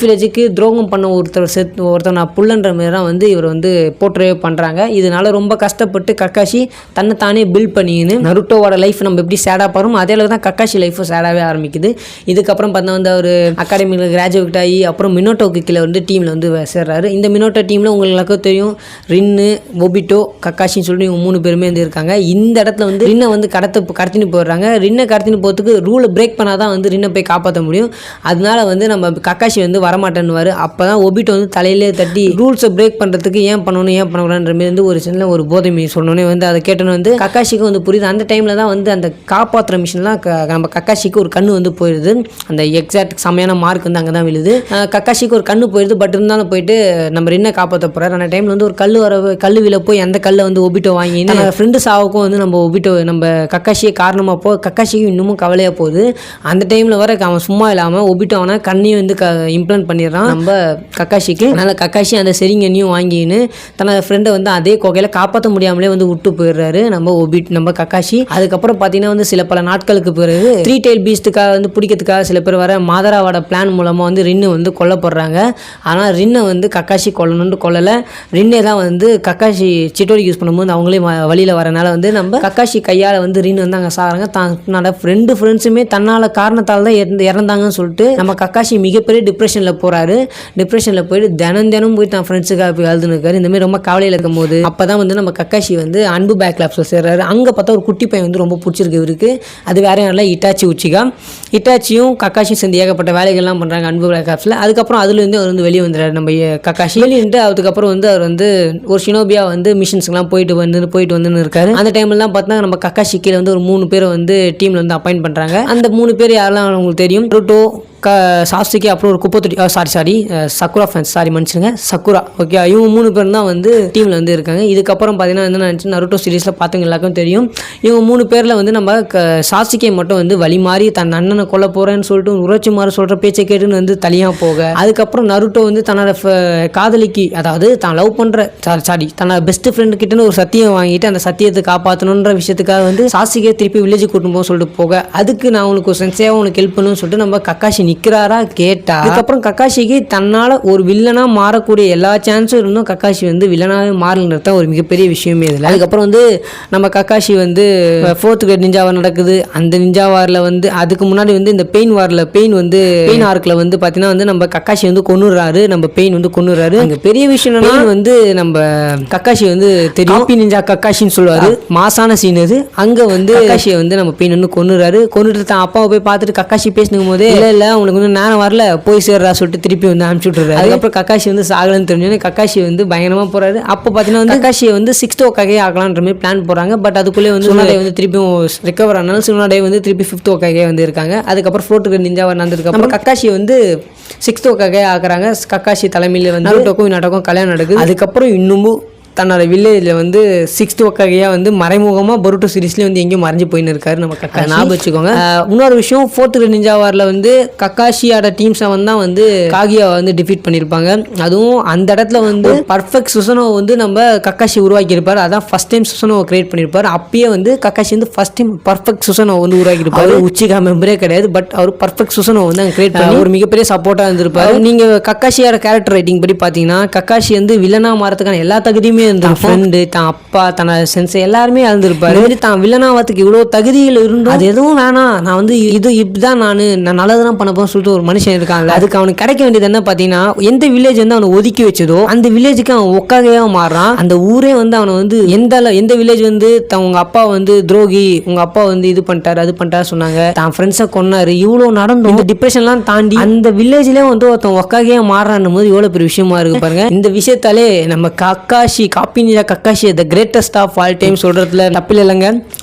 A: வில்லேஜுக்கு துரோகம் பண்ண ஒருத்தர் நான் புல்லன்ற மாரி தான் வந்து இவர் வந்து போர்ட்ரே பண்ணுறாங்க. இதனால ரொம்ப கஷ்டப்பட்டு கக்காஷி தன்னை தானே பில்ட் பண்ணின்னு நருட்டோவோட லைஃப் நம்ம எப்படி சேடாக பாருமோ அதே அளவுக்கு தான் கக்காஷி லைஃப்பும் சேடாகவே ஆரம்பிக்குது. இதுக்கப்புறம் பார்த்தா வந்து அவர் அகாடமியில் கிராஜுவேட் ஆகி அப்புறம் மினோட்டோக்கு கீழே வந்து டீமில் வந்து சேர்றாரு. இந்த மினோட்டோ டீமில் உங்களுக்கு தெரியும் ரின்னு, ஒபிட்டோ, கக்காஷின்னு சொல்லிட்டு இவங்க 3 பேருமே வந்து இருக்காங்க. இந்த இடத்துல வந்து ரின்னை வந்து கடத்தின்னு போயிடுறாங்க. ரின்னை கடத்தின்னு போகிறதுக்கு ரூலை பிரேக் பண்ணால் தான் வந்து ரின்னை போய் காப்பாற்ற முடியும். அதனால வந்து நம்ம கக்காஷி வந்து வரமாட்டேன்னுவார். அப்போ தான் ஒபிட்டோ வந்து தலையிலே தட்டி ரூல்ஸை பிரேக் பண்ணுறதுக்கு ஏன் பண்ணக்கூடாதுன்ற மாதிரி வந்து ஒரு சின்ன ஒரு போதை மீறி சொன்னோன்னே வந்து அதை கேட்டோன்னு வந்து கக்காஷிக்கு வந்து புரியுது. அந்த டைமில் தான் வந்து அந்த காப்பாற்றுற மிஷின்லாம் நம்ம கக்காஷிக்கு ஒரு கண்ணு வந்து போயிடுது. அந்த எக்ஸாக்ட் செமையான மார்க் வந்து அங்கே தான் விழுது. கக்காஷிக்கு ஒரு கண்ணு போயிடுது. பட் இருந்தாலும் போயிட்டு நம்ம ரின்னை காப்பாற்ற போகிறார். அந்த டைமில் வந்து ஒரு கல் வில போய் அந்த கல்லை வந்து ஒபிட்டோ வாங்கி ஃப்ரெண்டு சாவுக்கும் வந்து நம்ம கக்காஷியை காரணமாக கக்காஷிக்கு இன்னமும் கவலையாக போகுது. அந்த டைமில் வர அவன் சும்மா இல்லாமல் ஒபிட்டோ அவனை கண்ணையும் வந்து இம்ப்ளான்ட் பண்ணிடுறான் நம்ம கக்காஷிக்கு. அதனால் கக்காஷி அந்த செரிங்கண்ணியும் வாங்கின்னு தன்னோட ஃப்ரெண்டை வந்து அதே கொகையில் காப்பாற்ற முடியாமலே வந்து விட்டு போயிடுறாரு நம்ம கக்காஷி. அதுக்கப்புறம் பார்த்தீங்கன்னா வந்து பல நாட்களுக்கு பிறகு 3 tail பீஸ்ட்டுக்காக வந்து பிடிக்கிறதுக்காக சில பேர் வர மாதராவோட பிளான் மூலமாக வந்து ரின்னு வந்து கொல்லப்படுறாங்க. ஆனால் ரின்னை வந்து கக்காஷி கொல்லணும்னு கொல்லலை. ரின்னே தான் வந்து கக்காஷி சிட்டோரி யூஸ் பண்ணும்போது அவங்களே வழியில் வரனால வந்து நம்ம கக்காஷி கையால் வந்து ரின் வந்து அங்கே சாகிறாங்க. தன்னோட ஃப்ரெண்ட்ஸுமே தன்னால் காரணத்தால் தான் இறந்தாங்கன்னு சொல்லிட்டு நம்ம கக்காஷி மிகப்பெரிய டிப்ரெஷனில் போகிறாரு. டிப்ரெஷனில் போயிட்டு தினம் போய் தான் ஃப்ரெண்ட்ஸுக்காக போய் எழுதுனுக்காரு. இந்தமாதிரி ரொம்ப கவலையில் இருக்கும் போது அப்போ தான் வந்து நம்ம கக்காஷி வந்து அன்பு பேக் லேப்ஸில் சேர்றாரு. அங்கே பார்த்தா ஒரு குட்டி பையன் வந்து ரொம்ப பிடிச்சிருக்கு இவருக்கு. அது வேற யாரும் இல்லை, இட்டாச்சி உச்சிகா. இட்டாச்சியும் கக்காஷியும் சேர்ந்து ஏகப்பட்ட வேலைகள்லாம் பண்ணுறாங்க அன்பு பேக் லேப்ஸில். அதுக்கப்புறம் அதுலேருந்து அவர் வந்து வெளியே வந்துடுறாரு நம்ம கக்காஷி. வெளியிட்டு அதுக்கப்புறம் வந்து அவர் வந்து ஒரு ஷினோபியா வந்து மிஷன்ஸ்க்குலாம் போயிட்டு வந்துன்னு இருக்காரு. அந்த டைம்லாம் பார்த்தா நம்ம கக்காஷி கீழே வந்து ஒரு 3 பேரை வந்து டீமில் வந்து அப்பாயிண்ட் பண்ணுறாங்க. அந்த 3 பேர் யாரெல்லாம் உங்களுக்கு தெரியும். நருட்டோ, சாசுகே, அப்புறம் ஒரு குப்பத்தொட்டி சக்குரா ஃபேன்ஸ் மன்னிச்சுங்க, சக்குரா. ஓகே, இவங்க 3 பேர் தான் வந்து டீமில் வந்து இருக்காங்க. இதுக்கப்புறம் பார்த்தீங்கன்னா என்ன நினச்சி நருட்டோ சீரீஸில் பார்த்தவங்க எல்லாருக்கும் தெரியும். இவங்க 3 பேரில் வந்து நம்ம சாசுகே மட்டும் வந்து வழி மாறி தன் அண்ணனை கொல்ல போகிறேன்னு சொல்லிட்டு உரோச்சி மாற சொல்கிற பேச்சை கேட்டுன்னு வந்து தனியாக போக, அதுக்கப்புறம் நருட்டோ வந்து தன்னோட காதலிக்கு, அதாவது தான் லவ் பண்ணுற தன்னோட பெஸ்ட் ஃப்ரெண்டு கிட்டன்னு ஒரு சத்தியம் வாங்கிட்டு அந்த சத்தியத்தை காப்பாற்றணுன்ற விஷயத்துக்காக வந்து சாசுகே திருப்பி வில்லேஜ் கூட்டின்னு போக சொல்லிட்டு போக, அதுக்கு நான் உனக்கு ஒரு சென்சேவாக உனக்கு ஹெல்ப் பண்ணுன்னு சொல்லிட்டு நம்ம கக்காஷி நிற்கிறாரா கேட்டா, அதுக்கப்புறம் கக்காஷிக்கு தன்னால் ஒரு வில்லனாக மாறக்கூடிய எல்லா சான்ஸும் இருந்தும் கக்காஷி வந்து வில்லனாகவே மாறலன்றத ஒரு மிகப்பெரிய விஷயமே இதில். அதுக்கப்புறம் வந்து நம்ம கக்காஷி வந்து 4th கிரேட் நிஞ்சா வார் நடக்குது. அந்த நிஞ்சா வாரில் வந்து அதுக்கு முன்னாடி வந்து இந்த பெயின் ஆர்க்கில் வந்து பார்த்தீங்கன்னா வந்து நம்ம கக்காஷி வந்து கொன்னுறாரு. நம்ம பெயின் வந்து கொன்னுறாரு. அங்கே பெரிய விஷயம்னா வந்து நம்ம கக்காஷி வந்து தெரியும் நிஞ்சா கக்காஷின்னு சொல்லுவாரு. மாசான சீன் அது. அங்கே வந்து கக்காஷியை வந்து நம்ம பெயின் வந்து கொன்னுட்டு தான் அப்பாவை போய் பார்த்துட்டு கக்காஷி பேசினுக்கும் போதே இல்லை உனக்கு வந்து நேரம் வரல போய் சேர்றா சொல்லிட்டு திருப்பி வந்து அனுப்பிச்சு விட்டுறாரு. அதுக்கப்புறம் கக்காஷி வந்து சாகலன்னு தெரிஞ்சோன்னே கக்காஷி வந்து பயங்கரமாக போறாரு. அப்போ பார்த்தீங்கன்னா வந்து கக்காஷியை வந்து 6th ஹோக்காகே ஆகலான்ற மாதிரி பிளான் போறாங்க. பட் அதுக்குள்ளே வந்து சுனாடே வந்து திருப்பியும் ரெக்கவர் ஆனாலும் சுனாடே வந்து திருப்பி 5th ஹோக்காகே வந்து இருக்காங்க. அதுக்கப்புறம் 4th கிரேட் நிஞ்சா வார் நடந்திருக்கு. அப்புறம் கக்காஷி வந்து 6th ஹோக்காகே ஆக்குறாங்க. கக்காஷி தலைமையில் வந்து நருட்டோக்கும் கல்யாணம் நடக்குது. அதுக்கப்புறம் இன்னமும் தன்னோட வில்லேஜில் வந்து 6th ஹோக்காகேயா வந்து மறைமுகமாக பொருட்டோ சீரீஸ்லேயே வந்து எங்கேயும் மறைஞ்சு போயின்னு இருக்காரு நம்ம கக்காஷி. ஞாபகம் வச்சுக்கோங்க. இன்னொரு விஷயம் 4th கிரேட் நிஞ்சா வாரில் வந்து கக்காஷியோட டீம் 7 தான் வந்து காகியாவை வந்து டிஃபீட் பண்ணியிருப்பாங்க. அதுவும் அந்த இடத்துல வந்து பர்ஃபெக்ட் சுசனோ வந்து நம்ம கக்காஷி உருவாக்கியிருப்பார். அதான் ஃபர்ஸ்ட் டைம் சுசனோ கிரியேட் பண்ணியிருப்பார். அப்பயே வந்து கக்காஷி வந்து ஃபர்ஸ்ட் டைம் பர்ஃபெக்ட் சுசனோ வந்து உருவாக்கியிருப்பார். உச்சிகா மெம்பரே கிடையாது. பட் அவர் பர்ஃபெக்ட் சுசனோ வந்து அங்கே கிரியேட் பண்ணி ஒரு மிகப்பெரிய சப்போர்ட்டாக இருந்திருப்பாரு. நீங்கள் கக்காஷியோட கேரக்டர் ரைட்டிங் படி பார்த்தீங்கன்னா கக்காஷி வந்து வில்லனா மாறதுக்கான எல்லா தகுதியுமே ஃப்ரெண்டு தான் அப்பா தன்னோட சென்ஸ் எல்லாருமே இழந்திருப்பாரு. தான் வில்லனாவதுக்கு இவ்வளோ தகுதியில் இருந்தும் அது எதுவும் வேணாம், நான் வந்து இப்படிதான் நான் நல்லதான் பண்ண போறேன்னு சொல்லிட்டு ஒரு மனுஷன் இருக்காங்க. அதுக்கு அவனுக்கு கிடைக்க வேண்டியது என்ன பார்த்தீங்கன்னா, எந்த வில்லேஜ் வந்து அவனை ஒதுக்கி வச்சதோ அந்த வில்லேஜுக்கு அவன் ஒக்காகையா மாறான். அந்த ஊரே வந்து அவனை வந்து எந்த வில்லேஜ் வந்து உங்க அப்பா வந்து துரோகி, உங்க அப்பா வந்து இது பண்ணிட்டாரு அது பண்ணிட்டாரு சொன்னாங்க, தான் ஃப்ரெண்ட்ஸை கொன்னாரு, இவ்வளோ நடந்தும் இந்த டிப்ரெஷன்லாம் தாண்டி அந்த வில்லேஜ்லேயே வந்து ஒருத்தன் ஒக்காகையா மாறான்னும் போது எவ்வளோ பெரிய விஷயமா இருக்கு பாருங்க. இந்த விஷயத்தாலே நம்ம Kakashi Kakashi the greatest of all time சொல்றதுல தப்பில் இல்லைங்க.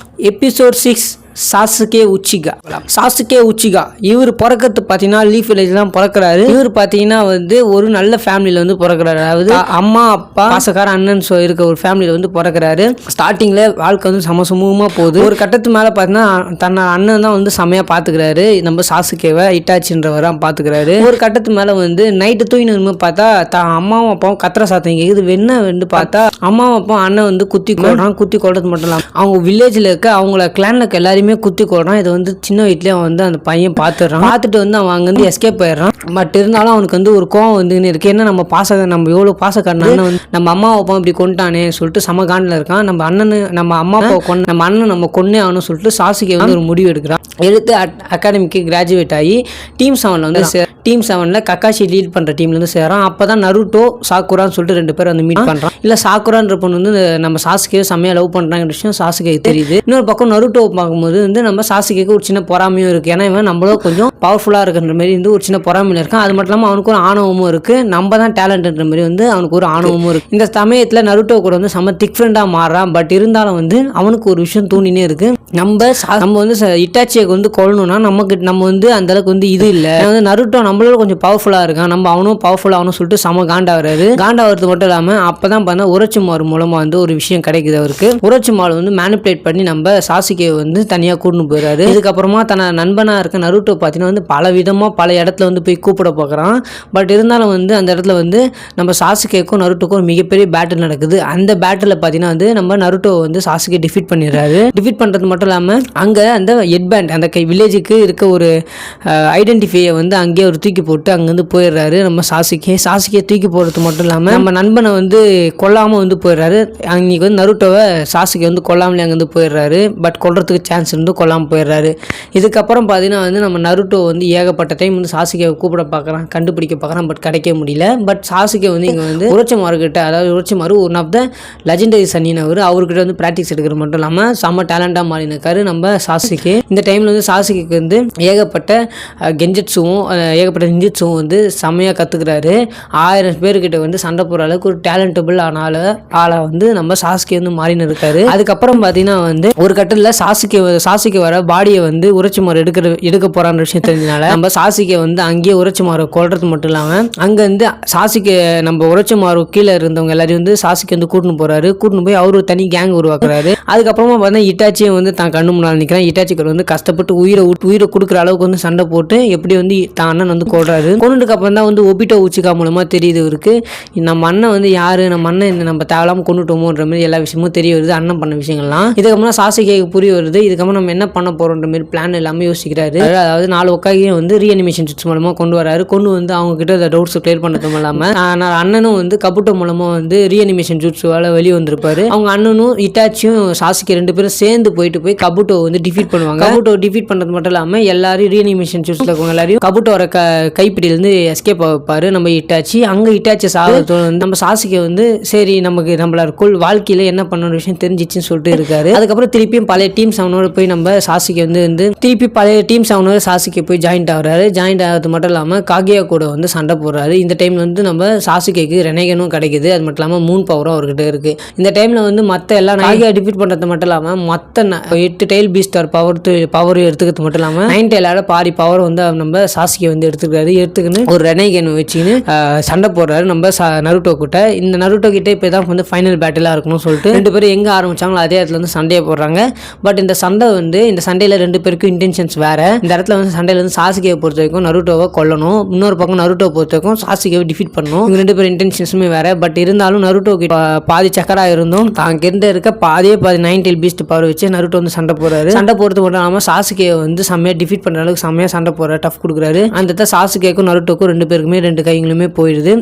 A: எபிசோட் 6 சாசுகே உச்சிகா இவர் பிறக்கிறது பார்த்தீங்கன்னா லீஃப் வில்லேஜ் தான் பிறக்கிறாரு. இவர் பார்த்தீங்கன்னா வந்து ஒரு நல்ல ஃபேமிலியில் வந்து பிறக்கிறாரு. அதாவது அம்மா அப்பா பாசக்கார அண்ணன் இருக்க ஒரு ஃபேமிலியில் வந்து பிறக்கிறாரு. ஸ்டார்டிங்கில் வாழ்க்கை வந்து சமூகமாக போகுது. ஒரு கட்டத்து மேலே பார்த்தீங்கன்னா தன்னோட அண்ணன் தான் வந்து செம்மையாக பார்த்துக்கிறாரு. நம்ம சாசுகேவை இட்டாச்சின்றவராக பார்த்துக்கிறாரு. ஒரு கட்டத்து மேலே வந்து நைட்டு தூங்கினு பார்த்தா தான் அம்மாவும் அப்பாவும் கத்திர சாத்தம் கேட்குது. வெண்ண வந்து பார்த்தா அம்மாவும் அப்பா அண்ணன் வந்து குத்தி கொள்றது மட்டும் இல்லாமல் அவங்க வில்லேஜில் இருக்க அவங்கள கிளானில் எல்லாரும் குத்தி கொள்றான். இதை வந்து சின்ன வீட்லயே அவன் வந்து அந்த பையன் பார்த்துட்டு வந்து அவன் அங்க வந்து எஸ்கேப் ஆயிடுறான். பட் இருந்தாலும் அவனுக்கு வந்து ஒரு கோவம் வந்து இருக்கு. என்ன நம்ம எவ்வளவு பாசக்காரன் வந்து நம்ம அம்மா அப்பா இப்படி கொண்டானே சொல்லிட்டு சம காண்டில் இருக்கான். நம்ம அம்மா அப்பா நம்ம அண்ணன் நம்ம கொன்னே ஆகணும்னு சொல்லிட்டு சாசுகே வந்து ஒரு முடிவு எடுக்கிறான். எடுத்து அகாடமிக்கு கிராஜுவேட் ஆகி டீம் 7 வந்து டீம் 7ல கக்காஷி லீட் பண்ற டீம்ல இருந்து சேரான். அப்பதான் நருட்டோ சாக்குரான்னு சொல்லிட்டு 2 பேர் வந்து மீட் பண்றான். இல்ல சாக்குரான்ற பொண்ணு வந்து நம்ம சாசுகே செம்மையா லவ் பண்றாங்க விஷயம் சாசுகே தெரியுது. இன்னொரு பக்கம் நருட்டோ பார்க்கும்போது வந்து நம்ம சாசுகேக்கு ஒரு சின்ன பொறாமையும் இருக்கு. ஏன்னா இவன் நம்மளும் கொஞ்சம் பவர்ஃபுல்லா இருக்குன்ற மாதிரி வந்து ஒரு சின்ன பொறாமையில இருக்கான். அது மட்டும் இல்லாமல் அவனுக்கு ஒரு ஆணவமும் இருக்கு. நம்ம தான் டேலண்ட்ன்ற மாதிரி வந்து அவனுக்கு ஒரு ஆணவமும் இருக்கு. இந்த சமயத்துல நருட்டோ கூட வந்து செம்ம திக் ஃப்ரெண்டா மாறான். பட் இருந்தாலும் வந்து அவனுக்கு ஒரு விஷயம் தூண்டினே இருக்கு. நம்ம வந்து இட்டாச்சியை வந்து கொள்ளணும்னா நம்ம வந்து அந்த அளவுக்கு வந்து இது இல்லை. வந்து நருட்டோ நம்மளோட கொஞ்சம் பவர்ஃபுல்லா இருக்கான். நம்ம அவனும் பவர்ஃபுல்லா ஆகணும் சொல்லிட்டு செம காண்டாவது மட்டும் இல்லாம அப்பதான் பார்த்தா உரோச்சிமாரு மூலமா வந்து ஒரு விஷயம் கிடைக்குது அவருக்கு. உரோச்சிமாரு வந்து மேனிபுலேட் பண்ணி நம்ம சாசுகே வந்து தனியா கூட்டின்னு போயிறாரு. இதுக்கப்புறமா தன நண்பனா இருக்க நருட்டோ பார்த்தீங்கன்னா வந்து பல விதமா பல இடத்துல வந்து போய் கூப்பிட பார்க்குறான். பட் இருந்தாலும் வந்து அந்த இடத்துல வந்து நம்ம சாசுகேக்கும் நருட்டோக்கும் ஒரு மிகப்பெரிய பேட்டில் நடக்குது. அந்த பேட்டில் பார்த்தீங்கன்னா வந்து நம்ம நருட்டோ வந்து சாசுகே டிஃபீட் பண்ணிடுறாரு. டிஃபீட் பண்றது மட்டும் இல்லாமல் அங்கே அந்த ஹெட் பேண்ட் அந்த வில்லேஜுக்கு இருக்க ஒரு ஐடென்டிஃபையை வந்து அங்கேயே அவர் தூக்கி போட்டு அங்கேருந்து போயிடுறாரு நம்ம சாசுகே தூக்கி போடுறது மட்டும் இல்லாமல் நம்ம நண்பனை வந்து கொல்லாமல் வந்து போயிடுறாரு. அன்றைக்கி வந்து நருட்டோவை சாசுகே வந்து கொல்லாமலே அங்கேருந்து போயிடுறாரு. பட் கொல்றதுக்கு சான்ஸ் இருந்து கொல்லாமல் போயிடுறாரு. இதுக்கப்புறம் பார்த்தீங்கன்னா வந்து நம்ம நருட்டோ வந்து ஏகப்பட்ட டைம் வந்து சாசுகேவை கூப்பிட பார்க்குறான், கண்டுபிடிக்க பார்க்குறான். பட் கிடைக்க முடியல. பட் சாசுகே வந்து இங்கே வந்து உரோச்சிமாரு கிட்ட, அதாவது உரோச்சிமாரு ஒன் ஆஃப் த லெஜெண்டரி சன்னின் அவர்கிட்ட வந்து ப்ராக்டிஸ் எடுக்கிற மட்டும் இல்லாமல் செம்ம டேலண்டாக மாறினாரு நம்ம சாசுகே. இந்த டைமில் வந்து சாசுகேக்கு வந்து ஏகப்பட்ட கெஞ்சட்ஸுவும் ஏகப்பட்ட நிஞ்சிட்ஸும் வந்து செம்மையாக கற்றுக்கிறாரு. 1000 பேர்கிட்ட வந்து சண்டை போகிற அளவுக்கு ஒரு டேலண்டபிள் ஆளாக வந்து நம்ம சாசுகே வந்து மாறின்னு இருக்காரு. அதுக்கப்புறம் பார்த்தீங்கன்னா வந்து ஒரு கட்டத்தில் சாசுகே வர பாடியை வந்து உரோச்சிமாரு எடுக்க போகிறான்ற விஷயம் தெரிஞ்சனால நம்ம சாசுகே வந்து அங்கேயே உரோச்சிமாரை கொல்றது மட்டும் இல்லாமல் அங்கேருந்து சாசுகே நம்ம உரோச்சிமாரு கீழே இருந்தவங்க எல்லாரையும் வந்து சாசுகே வந்து கூட்டின்னு போய் அவரு தனி கேங் உருவாக்குறாரு. அதுக்கப்புறமா பார்த்தீங்கன்னா இட்டாச்சியை வந்து தான் கண்ணு முன்னால் நிற்கிறான். இட்டாச்சிக்கு வந்து கஷ்டப்பட்டு உயிரை கொடுக்குற அளவுக்கு வந்து சண்டை போட்டு எப்படி வந்து தான் அண்ணன் வந்து கொள்றாரு. கொண்டுக்கு அப்புறம் தான் வந்து ஒபிட்டோ உச்சிகா மூலமாக தெரியுது இவருக்கு நம்ம அண்ணன் வந்து யாரு, நம்ம அண்ணன் நம்ம தேவையில்லாமல் கொண்டுட்டோமோன்ற மாதிரி எல்லா விஷயமும் தெரிய வருது, அண்ணன் பண்ண விஷயங்கள்லாம். இதுக்கப்புறம் சாசுகேக்கு புரிய வருது. இதுக்கப்புறம் நம்ம என்ன பண்ண போறோன்ற மாதிரி பிளான் எல்லாமே யோசிக்கிறாரு. அதாவது 4 ஒக்காகியும் வந்து ரீஅனிமேஷன் சுவிட்ச் மூலமாக கொண்டு வராரு. கொண்டு வந்து அவங்க கிட்ட டவுட்ஸ் கிளியர் பண்ணதும் இல்லாமல் அண்ணனும் வந்து கபுட்டோ மூலமாக வந்து ரீஅனிமேஷன் ஜூட்ஸுவால் வெளியே வந்திருப்பாரு. அவங்க அண்ணனும் இட்டாச்சியும் சாசுகே 2 பேரும் சேர்ந்து போய் கபுட்டோ வந்து டிஃபீட் பண்ணுவாங்க. கபுட்டோ டிஃபீட் பண்ணது மட்டும் இல்லாமல் எல்லாரும் ரீஅனிமேஷன் ஜூட்ஸில் இருக்கவங்க எல்லாரையும் கபுட்டோட கைப்பிடியிலிருந்து எஸ்கேப் வைப்பாரு நம்ம இட்டாச்சி. அங்கே இட்டாச்சி வந்து நம்ம சாசுகே வந்து சரி நம்மளோட வாழ்க்கையில் என்ன பண்ண விஷயம் தெரிஞ்சிச்சுன்னு சொல்லிட்டு இருக்காரு. அதுக்கப்புறம் திருப்பியும் பழைய டீம் 7 போய் நம்ம சாசுகே வந்து திருப்பி பழைய டீம் 7 சாசுகே போய் ஜாயின்ட் ஆகுறாரு. ஜாயின்ட் ஆகிறது மட்டும் இல்லாமல் காகியா கூட வந்து சண்டை போடுறாரு. இந்த டைம்ல வந்து நம்ம சாசுகேக்கு ரெனேகனும் கிடைக்குது. அது மட்டும் இல்லாமல் 3 பவரும் அவர்கிட்ட இருக்கு. இந்த டைம்ல வந்து மற்ற எல்லாம் காகியா டிஃபீட் பண்றது மட்டும் இல்லாமல் மற்ற 8 டெயில் பீஸ்டர் பவர் எடுத்துக்கிறது மட்டும் இல்லாமல் 9 டெயிலால பாதி பவர் வந்து நம்ம சாசுகே வந்து எடுத்துக்கின்னு ஒரு ரெனேகன் வச்சுக்கின்னு சண்டை போடுறாரு நம்ம நருட்டோ கிட்ட. இந்த நருட்டோ கிட்ட இப்போ தான் வந்து ஃபைனல் பேட்டிலாக இருக்கணும்னு சொல்லிட்டு 2 பேரும் எங்கே ஆரம்பிச்சாங்களோ அதே இடத்துல வந்து சண்டையை போடுறாங்க. பட் இந்த சண்டையில் 2 பேருக்கும் இன்டென்ஷன்ஸ் வேற. இந்த இடத்துல வந்து சண்டையில் வந்து சாசுகேவை பொறுத்த வரைக்கும் நருட்டோவை கொல்லணும், இன்னொரு பக்கம் நருட்டோவை பொறுத்த வரைக்கும் சாசுகேவை டிஃபீட் பண்ணணும். இவங்க 2 பேரும் இன்டென்ஷன்ஸுமே வேற. பட் இருந்தாலும் நருட்டோ கிட்ட பாதி சக்கரா இருந்தும் தான் கிட்ட இருக்க பாதி 9 டெயில் பீஸ்ட் பவர் வச்சு நருட்டோ வந்து சண்டை போடுறாரு. சண்டை போடுறது மட்டும் இல்லாமல் சாசுகேவை வந்து செம்மையாக டிஃபீட் பண்ணுற அளவுக்கு செம்மையாக சண்டை போடுற டஃப் கொடுக்குறாரு. அந்த சாசுகேக்கும் நருட்டோக்கும் 2 பேருக்குமே 2 கைங்களுமே போயிடுது.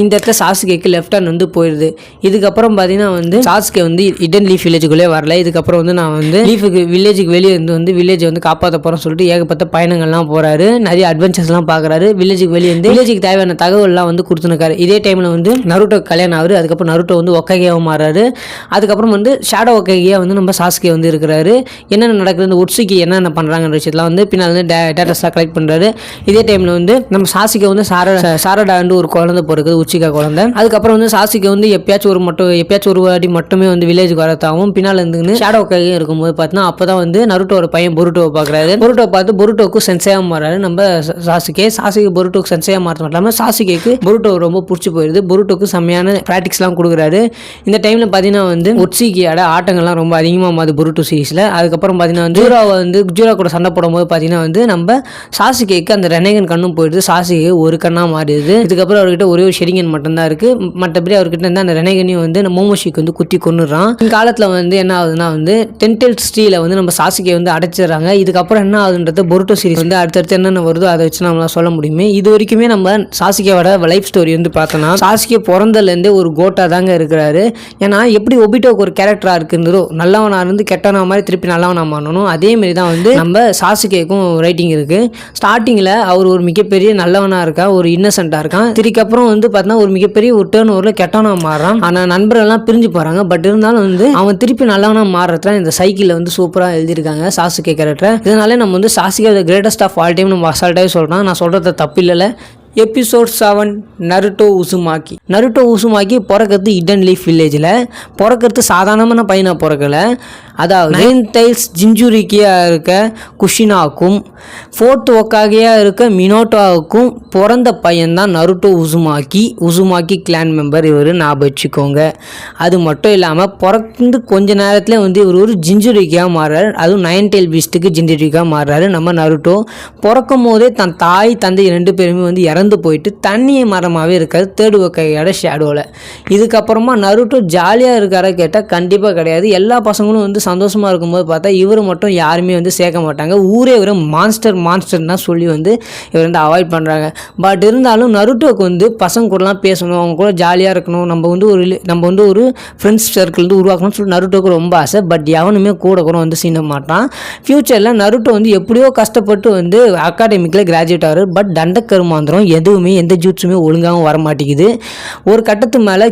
A: இந்த இடத்துல சாசுகேக்கு லெஃப்ட் ஹேண்ட் வந்து போயிடுது. இதுக்கப்புறம் பார்த்தீங்கன்னா வந்து சாசுகே வந்து இடன் லீஃப் வில்லேஜுக்குள்ளே வரல. இதுக்கப்புறம் வந்து நான் வந்து வில்லேஜுக்கு வெளியே வந்து வில்லேஜை வந்து காப்பாற்ற போகிறேன்னு சொல்லிட்டு ஏகப்பட்ட பயணங்கள்லாம் போகிறாரு. நிறைய அட்வென்ச்சர்ஸ்லாம் பார்க்குறாரு. வில்லேஜுக்கு வெளியே வந்து வில்லேஜுக்கு தேவையான தகவல்லாம் வந்து கொடுத்துருக்காரு. இதே டைமில் வந்து நருட்டோ கல்யாணம் ஆகுது. அதுக்கப்புறம் நருட்டோ வந்து ஒக்காகியாவும் மாறாரு. அதுக்கப்புறம் வந்து ஷேடோ ஒக்காகியா வந்து நம்ம சாசுகே வந்து இருக்கிறாரு. என்னென்ன நடக்குது, ஒட்சுகி என்னென்ன பண்ணுறாங்கன்ற விஷயத்தில் வந்து பின்னால் வந்து டேட்டாஸ்லாம் கலெக்ட் பண்ணுறாரு. இதே டைமில் வந்து நம்ம சாசுகே வந்து சாரடாண்டு ஒரு குழந்தை பிறகு உச்சிகா குழந்தை. அதுக்கப்புறம் வந்து சாசுகே வந்து எப்பயாச்சும் ஒரு வாட்டி மட்டுமே வந்து வில்லேஜுக்கு வரத்தாகவும் பின்னால் இருந்து ஷேடோ ஒக்காகியும் இருக்கும்போது பார்த்தீங்கன்னா அப்போ தான் வந்து நருட்டோட பையன் பொருட்டோவை பார்க்குறாரு. பொருட்டோவை பார்த்து பொருட்டோவுக்கு சென்சையாக மாறாரு நம்ம சாசுகே பொருட்டோக்கு சென்சையாக மாற்ற இல்லாமல் சாசுகேக்கு பொருட்டோ ரொம்ப பிடிச்சி போயிடுது. பொருட்டோக்கு செம்மையான ப்ராக்டிக்ஸ்லாம் கொடுக்குறாரு. இந்த டைமில் பார்த்தீங்கன்னா வந்து ஒட்சுகியோட ஆட்டங்கள்லாம் ரொம்ப அதிகமாக மாறுது பொருட்டோ சீரீஸில். அதுக்கப்புறம் பார்த்தீங்கன்னா வந்து ஜூரா கூட சண்டை போடும்போது பார்த்தீங்கன்னா வந்து நம்ம சாசுகேக்கு அந்த ரெனேகன் கண்ணும் போயிடுது. சாசுகே ஒரு கண்ணாக மாறிடுது. இதுக்கப்புறம் அவர்கிட்ட ஒரே ஒரு ஷெரிங்கன் மட்டும்தான் இருக்கு. மற்றபடி அவர்கிட்ட இருந்து அந்த ரெனேகனையும் வந்து மோமோஷிக்கு வந்து குத்தி கொன்னுறான். காலத்தில் வந்து என்ன ஆகுதுன்னா வந்து 10 டெயில் ஸ்ட்ரீல வந்து நம்ம சாசுகே வந்து அடைச்சிடறாங்க. இதுக்கப்புறம் என்ன ஆகுதுன்றது பொருட்டோ சீரிஸ் வந்து அடுத்தடுத்து என்னென்ன வருதோ அதை வச்சு நம்மளால சொல்ல முடியுமே. இது வரைக்குமே நம்ம சாசுகேவோட லைஃப் ஸ்டோரி வந்து பார்த்தோம்னா சாசுகே பிறந்ததுலேருந்தே ஒரு கோட்டா தாங்க இருக்கிறாரு. ஏன்னா எப்படி ஒபிட்டோக்கு ஒரு கேரக்டரா இருக்குன்றதோ நல்லவனா இருந்து கெட்டவனா மாதிரி திருப்பி நல்லவனா மாறணும், அதே மாதிரி தான் வந்து நம்ம சாசுகேக்கும் ரைட்டிங் இருக்கு. ஸ்டார்டிங்கில் அவர் ஒரு மிகப்பெரிய நல்லவனா இருக்கா, ஒரு இன்னசென்ட்டாக இருக்கான். இதுக்கப்புறம் வந்து பார்த்தீங்கன்னா ஒரு மிகப்பெரிய ஒரு டேர்ன் ஓவரில் கெட்டவனா மாறான். ஆனால் நண்பர்கள்லாம் பிரிஞ்சு போகிறாங்க. பட் இருந்தாலும் வந்து அவன் திருப்பி நல்லவனா மாறுறதுல இந்த சைக்கிளில் வந்து சூப்பராக எழுதியிருக்காங்க சாசுகே கேரக்டர். இதனாலே நம்ம வந்து Sasuke the greatest of all time நம்ம அசால்ட்டாகவே சொல்கிறோம். நான் சொல்கிறது தப்பு இல்லைல்ல. எபிசோட் 7 நருட்டோ உசுமாக்கி பிறக்கிறது இடன் லீஃப் வில்லேஜில். பிறக்கிறது சாதாரணமான பையனாக பிறக்கல. அதாவது 9 டைல்ஸ் ஜின்ஜுரிக்கியாக இருக்க குஷினாவுக்கும் 4th ஒக்காகியாக இருக்க மினோட்டோவுக்கும் பிறந்த பையன்தான் நருட்டோ உசுமாக்கி கிளான் மெம்பர். இவர் ஞாபகம் வச்சுக்கோங்க. அது மட்டும் இல்லாமல் பிறந்து கொஞ்ச நேரத்தில் வந்து இவர் ஒரு ஜின்ஜுரிக்கியாக மாறுறாரு. அதுவும் 9 டெயில் பீஸ்ட்டுக்கு ஜின்ஜுரிக்கியாக மாறுறாரு நம்ம நருட்டோ. பிறக்கும் போதே தன் தாய் தந்தை 2 பேருமே வந்து இறந்து போயிட்டு தண்ணியை மரமாகவே இருக்காது 3rd ஒக்காகியோட ஷேடோவில். இதுக்கப்புறமா நருட்டோ ஜாலியாக இருக்காரா கேட்டால் கண்டிப்பாக கிடையாது. எல்லா பசங்களும் வந்து வந்து சந்தோஷமாக இருக்கும்போது பார்த்தா இவர் மட்டும் யாருமே வந்து சேர்க்க மாட்டாங்க. ஊரே இவர் மான்ஸ்டர் தான் சொல்லி வந்து இவர் வந்து அவாய்ட் பண்ணுறாங்க. பட் இருந்தாலும் நருட்டோக்கு வந்து பசங்க கூடலாம் பேசணும், அவங்க கூட ஜாலியாக இருக்கணும், நம்ம வந்து ஒரு ஃப்ரெண்ட்ஸ் சர்க்கிள் வந்து உருவாக்கணும்னு சொல்லி நருட்டோக்கு ரொம்ப ஆசை. பட் எவனுமே கூட வந்து சீன மாட்டான். ஃப்யூச்சரில் நருட்டோ வந்து எப்படியோ கஷ்டப்பட்டு வந்து அகாடமிக்கில் கிராஜுவேட் ஆகிறார். பட் தண்டக்கருமாந்திரம் எதுவுமே எந்த ஜூட்ஸுமே ஒழுங்காகவும் வர மாட்டேங்குது. ஒரு கட்டத்து மேலே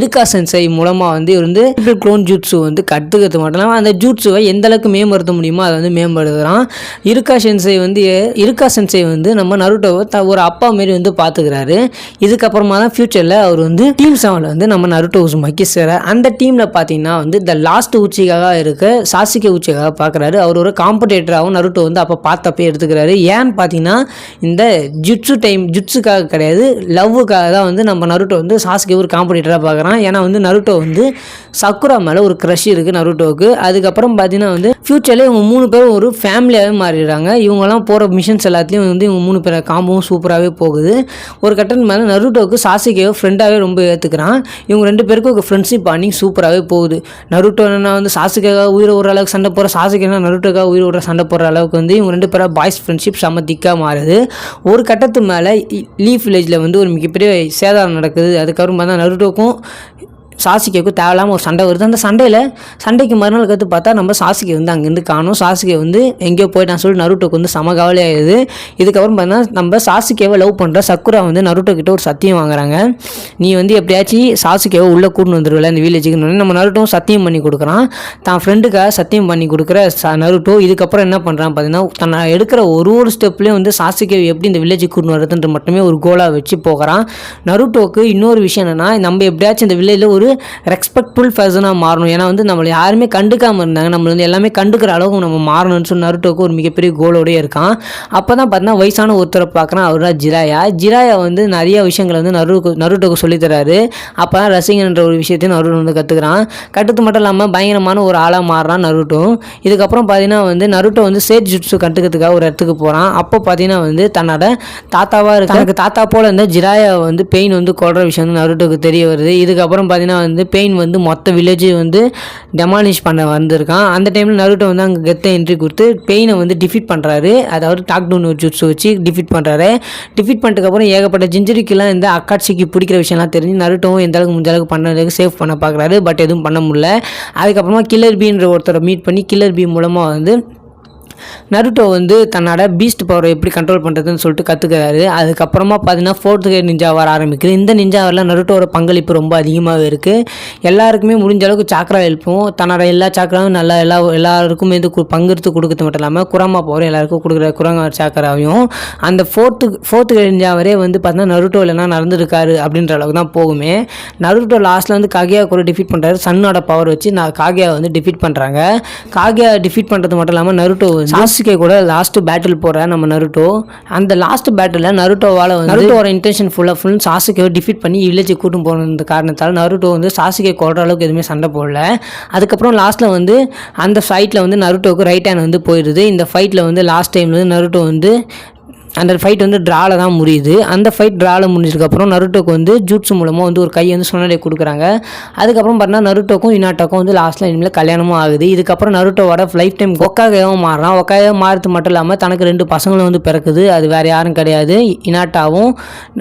A: இடுகா சென்சை மூலமாக வந்து இருந்து க்ளோன் ஜூட்ஸு வந்து கற்றுக்கிறது மட்டும் இல்லாமல் அந்த ஜூட்ஸுவை எந்த அளவுக்கு மேம்படுத்த முடியுமோ அதை வந்து மேம்படுத்துகிறான். இடுகா சென்சை வந்து நம்ம நருட்டோவை ஒரு அப்பா மாரி வந்து பார்த்துக்கிறாரு. இதுக்கப்புறமா தான் ஃப்யூச்சரில் அவர் வந்து டீம் 7 வந்து நம்ம நருட்டோ உசுமாக்கி சேரார். அந்த டீமில் பார்த்தீங்கன்னா வந்து த லாஸ்ட் உச்சிக்காக இருக்க சாசுகே உச்சிக்காக பார்க்குறாரு. அவர் ஒரு காம்படேட்டராகவும் நருட்டோ வந்து அப்போ பார்த்தப்பே எடுத்துக்கிறாரு. ஏன்னு பார்த்தீங்கன்னா இந்த ஜுட்ஸுக்காக கிடையாது, லவ்வுக்காக தான் வந்து நம்ம நருட்டோ வந்து சாசுகே ஒரு காம்படேட்டராக பார்க்குறான். ஏன்னா வந்து நருட்டோ வந்து சக்குரா மேலே ஒரு க்ரஷ் இருக்குது நருட்டோவுக்கு. அதுக்கப்புறம் பார்த்தீங்கன்னா வந்து ஃப்யூச்சரில் இவங்க 3 பேரும் ஒரு ஃபேமிலியாகவே மாறிடுறாங்க. இவங்கெல்லாம் போகிற மிஷன்ஸ் எல்லாத்துலேயும் வந்து இவங்க 3 பேர் காம்பவும் சூப்பராகவே போகுது. ஒரு கட்டம் மேலே நருட்டோவுக்கு சாசுகேவை ஃப்ரெண்டாகவே ரொம்ப ஏற்றுக்கிறான். இவங்க 2 பேருக்கும் ஒரு ஃப்ரெண்ட்ஷிப் பண்ணி சூப்பராகவே போகுது. நருட்டோ என்ன வந்து சாசுகேக்காக உயிரை விடுற அளவுக்கு சண்டை போகிற, சாசுகேனா நருட்டோக்காக உயிரை விடுற சண்டை போடுற அளவுக்கு வந்து இவங்க 2 பேராக பாய்ஸ் ஃப்ரெண்ட்ஷிப் செம்ம திக்காக மாறுது. ஒரு கட்டத்து மேலே லீஃப் வில்லேஜில் வந்து ஒரு மிகப்பெரிய சேதாரம் நடக்குது. அதுக்கப்புறம் பார்த்தா நருட்டோக்கும் சாசுகேவுக்கு தேவையில்லாமல் ஒரு சண்டை வருது. அந்த சண்டைக்கு மறுநாள் கற்று பார்த்தா நம்ம சாசுகே வந்து அங்கேருந்து காணும். சாசுகே வந்து எங்கேயோ போயிட்டான்னு சொல்லி நருட்டோக்கு வந்து சம கவலையாகிடுது. இதுக்கப்புறம் பார்த்தீங்கன்னா நம்ம சாசுகேவை லவ் பண்ணுற சக்குரா வந்து நருட்டோ கிட்ட ஒரு சத்தியம் வாங்குறாங்க. நீ வந்து எப்படியாச்சும் சாசுகேவை உள்ளே கூட்டின்னு வந்துடுவில்ல இந்த வில்லேஜுக்கு. நம்ம நருட்டோ சத்தியம் பண்ணி கொடுக்குறான். தான் ஃப்ரெண்டுக்காக சத்தியம் பண்ணி கொடுக்குற நருட்டோ இதுக்கப்புறம் என்ன பண்ணுறான் பார்த்தீங்கன்னா தன்னை எடுக்கிற ஒரு ஸ்டெப்லேயும் வந்து சாசுகேவை எப்படி இந்த வில்லேஜுக்கு கூட்டின்னு வருதுன்ற மட்டுமே ஒரு கோலாக வச்சு போகிறான். நருட்டோக்கு இன்னொரு விஷயம் என்னென்னா நம்ம எப்படியாச்சும் இந்த வில்லேஜில் ஒரு ரெஸ்பெக்ட்ஃபுல் பர்சனாக மாறணும். ஏன்னா வந்து நம்மளை யாருமே கண்டுக்காமல் இருந்தாங்க, நம்மளை வந்து எல்லாமே கண்டுக்கிற அளவுக்கு நம்ம மாறணும்னு சொல்லி நருட்டோக்கு ஒரு மிகப்பெரிய கோலோடய இருக்கான். அப்போ தான் பார்த்தீங்கன்னா வயசான ஒருத்தரை பார்க்குறான். அவர் தான் ஜிராயா வந்து நிறைய விஷயங்களை வந்து நருட்டோக்கு சொல்லித்தராரு. அப்போ தான் ரசிகன்ற ஒரு விஷயத்தையும் நருட்டோ வந்து கற்றுக்கிறான். கற்றுத்து மட்டும் இல்லாமல் பயங்கரமான ஒரு ஆளாக மாறுறான் நருட்டோ. இதுக்கப்புறம் பார்த்தீங்கன்னா வந்து நருட்டோ வந்து சேட் ஜுட்ஸு கற்றுக்கிறதுக்காக ஒரு இடத்துக்கு போகிறான். அப்போ பார்த்தீங்கன்னா வந்து தன்னோட தாத்தாவாக இருக்க எனக்கு தாத்தா போல் இருந்த ஜிராயா வந்து பெயின் வந்து கொள்கிற விஷயம் வந்து நருட்டோக்கு தெரிய வருது. இதுக்கப்புறம் பார்த்தீங்கன்னா வந்து பெயின் வந்து மொத்த வில்லேஜை வந்து டெமாலிஷ் பண்ண வந்திருக்கான். அந்த டைமில் நருட்டோ வந்து அங்கே கெத்த என்ட்ரி கொடுத்து பெயினை வந்து டிஃபீட் பண்ணுறாரு. அதாவது டாக் டவுன் ஜுட்ஸு வச்சு டிஃபீட் பண்ணுறாரு. டிஃபீட் பண்ணிட்டுக்கப்புறம் ஏகப்பட்ட ஜிஞ்சரிக்கெல்லாம் இந்த அக்காட்சிக்கு பிடிக்கிற விஷயம்லாம் தெரிஞ்சு நருட்டோவும் எந்த அளவுக்கு முடிஞ்ச அளவுக்கு பண்ணுறதுக்கு சேவ் பண்ண பார்க்குறாரு. பட் எதுவும் பண்ண முடியல. அதுக்கப்புறமா கில்லர் பீன்ற ஒருத்தரை மீட் பண்ணி கில்லர் பீ மூலமாக வந்து நருட்டோ வந்து தன்னோட பீஸ்ட் பவரை எப்படி கண்ட்ரோல் பண்ணுறதுன்னு சொல்லிட்டு கற்றுக்கிறாரு. அதுக்கப்புறமா பார்த்தீங்கன்னா 4th கிரேட் நிஞ்சா வர ஆரம்பிக்குது. இந்த நிஞ்சாவில் நருட்டோட பங்களிப்பு ரொம்ப அதிகமாகவே இருக்குது. எல்லாருக்குமே முடிஞ்ச அளவுக்கு சாக்ரா எழுப்பும். தன்னோட எல்லா சாக்ராவும் நல்லா எல்லாருக்குமே இது பங்கெடுத்து கொடுக்குறது மட்டும் இல்லாமல் குராமா பவர் எல்லாருக்கும் கொடுக்குற குரங்கா சாக்கராவையும் அந்த 4th கிரேட் நிஞ்சா வரே வந்து பார்த்தீங்கன்னா நருட்டோ இல்லைனா நடந்துருக்காரு அப்படின்ற அளவுக்கு தான் போகுமே. நருட்டோ லாஸ்ட்டில் வந்து காகியா கூட டிஃபீட் பண்ணுறாரு. சன்னோட பவர் வச்சு காகியா வந்து டிஃபீட் பண்ணுறாங்க. காகியா டிஃபீட் பண்ணுறது மட்டும் இல்லாமல் நருட்டோ சாசுகே கூட லாஸ்ட் பேட்டில் போகிற நம்ம நருட்டோ. அந்த லாஸ்ட் பேட்டில் நருட்டோவால் வந்து நருட்டோட இன்டென்ஷன் ஃபுல் சாசுகேவை டிஃபீட் பண்ணி வில்லேஜுக்கு கூட்டும் போகிற காரணத்தால் நருட்டோ வந்து சாசுகே கொள்கிற அளவுக்கு எதுவுமே சண்டை போடல. அதுக்கப்புறம் லாஸ்ட்டில் வந்து அந்த ஃபைட்டில் வந்து நருட்டோவுக்கு ரைட் ஹேண்ட் வந்து போயிடுது. இந்த ஃபைட்டில் வந்து லாஸ்ட் டைமில் வந்து நருட்டோ வந்து அந்த ஃபைட் வந்து ட்ராவில் தான் முடியுது. அந்த ஃபைட் ட்ராவில் முடிஞ்சதுக்கப்புறம் நருட்டோக்கு வந்து ஜூட்ஸு மூலமாக வந்து ஒரு கை வந்து சொன்னடே கொடுக்குறாங்க. அதுக்கப்புறம் பார்த்தீங்கன்னா நருட்டோக்கும் இனாட்டோக்கும் வந்து லாஸ்ட்டில் இனிமேல் கல்யாணமும் ஆகுது. இதுக்கப்புறம் நருட்டோவோட லைஃப் டைம் ஒக்காகவும் மாறுறான். ஒக்காகவும் மாறுறது மட்டும் இல்லாமல் தனக்கு 2 பசங்களும் வந்து பிறக்குது. அது வேறு யாரும் கிடையாது, இனாட்டாவும்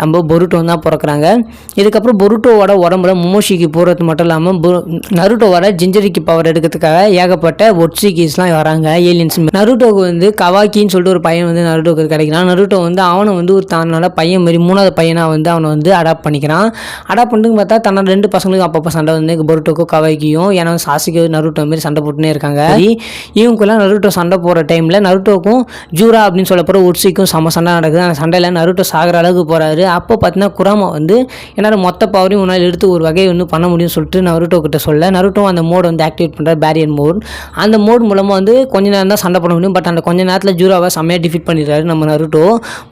A: நம்ம பொருட்டோவும் தான் பிறக்கிறாங்க. இதுக்கப்புறம் பொருட்டோவோட உடம்புல மோமோஷிக்கு போகிறது மட்டும் இல்லாமல் நருட்டோவோட ஜிஞ்சரிக்கு பவர் எடுக்கிறதுக்காக ஏகப்பட்ட ஒட்சிகிஸ்லாம் வராங்க ஏலியன்ஸ். நருட்டோக்கு வந்து கவாக்கின்னு சொல்லிட்டு ஒரு பையன் வந்து நருட்டோக்கு கிடைக்கிறான். நருட்டோ வந்து அவனை வந்து ஒரு தன்னோட பையன் மாதிரி 3வது பையனாக வந்து அவனை வந்து அடாப்ட் பண்ணிக்கிறான். அடாப்ட் பண்ணிட்டு பார்த்தா தன்னோட 2 பசங்களுக்கும் அப்பப்போ சண்டை வந்து பொருட்டோக்கும் கவாக்கியும். ஏன்னா சாசுகே நருட்டோ மாதிரி சண்டை போட்டுனே இருக்காங்க. இவங்கெல்லாம் நருட்டோ சண்டை போகிற டைமில் நருட்டோக்கும் ஜூரா அப்படின்னு சொல்ல போகிற உட்சிக்கும் சம சண்டை நடக்குது. அந்த சண்டையில் நருட்டோ சாகிற அளவுக்கு போகிறாரு. அப்போ பார்த்தீங்கன்னா குராமா வந்து என்னால் மொத்த பவரையும் உன்னால் எடுத்து ஒரு வகையை வந்து பண்ண முடியும்னு சொல்லிட்டு நருட்டோ கிட்ட சொல்ல நருட்டோ அந்த மோட் வந்து ஆக்டிவேட் பண்ணுறாரு, பேரியர் மோட். அந்த மோட் மூலமாக வந்து கொஞ்ச நேரம் தான் சண்டை பண்ண முடியும். பட் அந்த கொஞ்ச நேரத்தில் ஜூராவை செம்மையாக டிஃபீட் பண்ணிடுறாரு நம்ம நருட்டோ.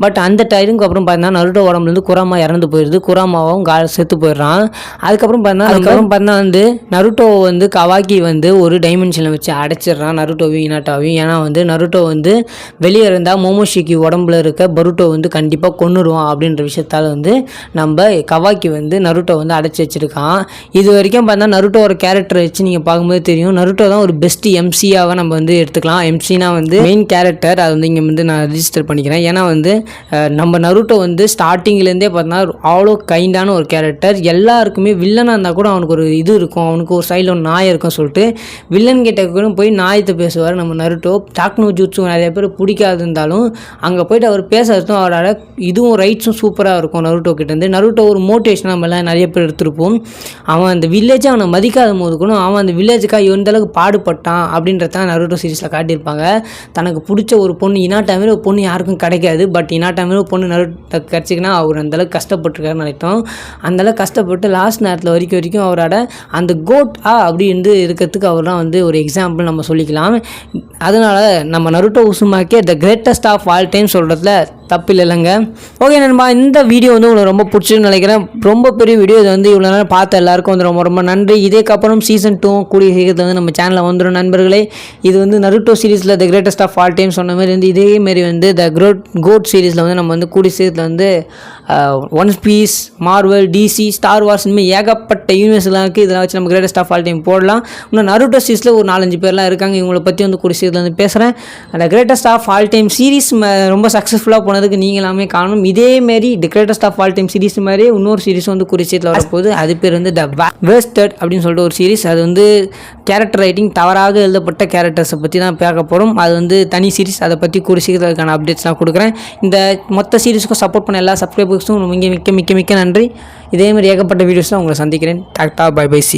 A: பட் அந்த டைமுக்கு அப்புறம் பார்த்தீங்கன்னா நருட்டோ உடம்புலேருந்து குராமா இறந்து போயிடுது. குராமாவும் செத்து போயிடுறான். அதுக்கப்புறம் பார்த்தீங்கன்னா வந்து நருட்டோவை வந்து கவாக்கி வந்து ஒரு டைமென்ஷனில் வச்சு அடைச்சிடுறான் நருட்டோவையும் இனாட்டாவையும். ஏன்னா வந்து நருட்டோ வந்து வெளியே இருந்தால் மோமோஷிக்கு உடம்புல இருக்க பருட்டோ வந்து கண்டிப்பாக கொன்னுடுவான் அப்படின்ற விஷயத்தால் வந்து நம்ம கவாக்கி வந்து நருட்டோ வந்து அடைச்சி வச்சிருக்கான். இது வரைக்கும் பார்த்தா நருட்டோட கேரக்டர் வச்சு நீங்கள் பார்க்கும்போது தெரியும் நருட்டோ தான் ஒரு பெஸ்ட் எம்சியாவை நம்ம வந்து எடுத்துக்கலாம். எம்சினா வந்து மெயின் கேரக்டர். அது வந்து இங்கே வந்து நான் ரிஜிஸ்டர் பண்ணிக்கிறேன். ஏன்னா வந்து நம்ம நருட்டோ வந்து ஸ்டார்டிங்லேருந்தே பார்த்தோன்னா அவ்வளோ கைண்டான ஒரு கேரக்டர். எல்லாருக்குமே வில்லனாக இருந்தால் கூட அவனுக்கு ஒரு இது இருக்கும், அவனுக்கு ஒரு சைடில் ஒரு நாய் இருக்கும் சொல்லிட்டு வில்லன் கிட்ட கூட போய் நாயத்தை பேசுவார் நம்ம நருட்டோ. டாக்னோ ஜூட்ஸு நிறைய பேர் பிடிக்காது இருந்தாலும் அங்கே போய்ட்டு அவர் பேசுறதும் அவரோட இதுவும் ரைட்ஸும் சூப்பராக இருக்கும் நருட்டோ கிட்டேருந்து. நருட்டோ ஒரு மோட்டிவேஷன் நம்ம எல்லாம் நிறைய பேர் எடுத்துருப்போம். அவன் அந்த வில்லேஜை அவனை மதிக்காத போது கூட அவன் அந்த வில்லேஜுக்காக எந்தளவுக்கு பாடுபட்டான் அப்படின்றத நருட்டோ சீரிஸில் காட்டியிருப்பாங்க. தனக்கு பிடிச்ச ஒரு பொண்ணு இனாட்டாமே ஒரு பொண்ணு யாருக்கும் கிடைக்காது. பட் இனாட்டாமே ஒரு பொண்ணு நருட்டோ கிடச்சிக்கினா அவர் அந்தளவுக்கு கஷ்டப்பட்டுருக்காருன்னு நினைத்தோம். அந்தளவுக்கு கஷ்டப்பட்டு லாஸ்ட் நேரத்தில் வரைக்கும் அவரோட அந்த கோட் அப்படி வந்து இருக்கிறதுக்கு அவர்லாம் வந்து ஒரு எக்ஸாம்பிள் நம்ம சொல்லிக்கலாம். அதனால் நம்ம Naruto Uzumaki the greatest of all time சொல்கிறதுல தப்பு இல்லைங்க. ஓகே நண்பா, இந்த வீடியோ வந்து உங்களுக்கு ரொம்ப பிடிச்சின்னு நினைக்கிறேன். ரொம்ப பெரிய வீடியோ. இது வந்து இவ்வளோ நேரம் பார்த்த எல்லாருக்கும் வந்து ரொம்ப ரொம்ப நன்றி. இதுக்கப்புறம் சீசன் 2 கூடிய சீக்கிரத்தில் வந்து நம்ம சேனலில் வந்துடும் நண்பர்களே. இது வந்து நருட்டோ சீரீஸில் the greatest of all time சொன்ன மாதிரி வந்து இதேமாரி வந்து த கோட் சீரீஸில் வந்து நம்ம வந்து கூடிய சீக்கிரத்தில் வந்து One Piece, Marvel, DC, Star Wars இனிமேல் ஏகப்பட்ட யூனிவர்ஸ்லாம் இருக்குது. இதெல்லாம் வச்சு நம்ம கிரேட்டஸ்ட் ஆஃப் ஆல் டைம் போடலாம். இன்னும் நருட்டோ சீரீஸில் ஒரு 4-5 பேர்லாம் இருக்காங்க. இவங்களை பற்றி வந்து கூடிய சீக்கிரத்தில் வந்து பேசுகிறேன். அந்த greatest of all time series ரொம்ப சக்ஸஸ்ஃபுல்லாக போனதுக்கு நீங்கள் எல்லாமே காணும். இதேமாரி the greatest of all time series மாதிரி இன்னொரு சீரீஸ் வந்து குறிச்சியத்தில் வரப்போகுது. அது பேர் வந்து த வேஸ்டட் அப்படின்னு சொல்லிட்டு ஒரு சீரீஸ். அது வந்து கேரக்டர் ரைட்டிங் தவறாக எழுதப்பட்ட கேரக்டர்ஸை பற்றி தான் பார்க்க போகிறோம். அது வந்து தனி சீரீஸ். அதை பற்றி கூடிய சீக்கிரத்தில் அதுக்கான அப்டேட்ஸ்லாம் கொடுக்குறேன். இந்த மொத்த சீரீஸுக்கும் சப்போர்ட் பண்ண எல்லா சப்ஸ்கிரைபர்ஸும் மிக மிக்க மிக்க மிக்க நன்றி. இதேமாதிரி ஏகப்பட்ட வீடியோஸில் உங்களை சந்திக்கிறேன். டாக்டா, பை பை, சி.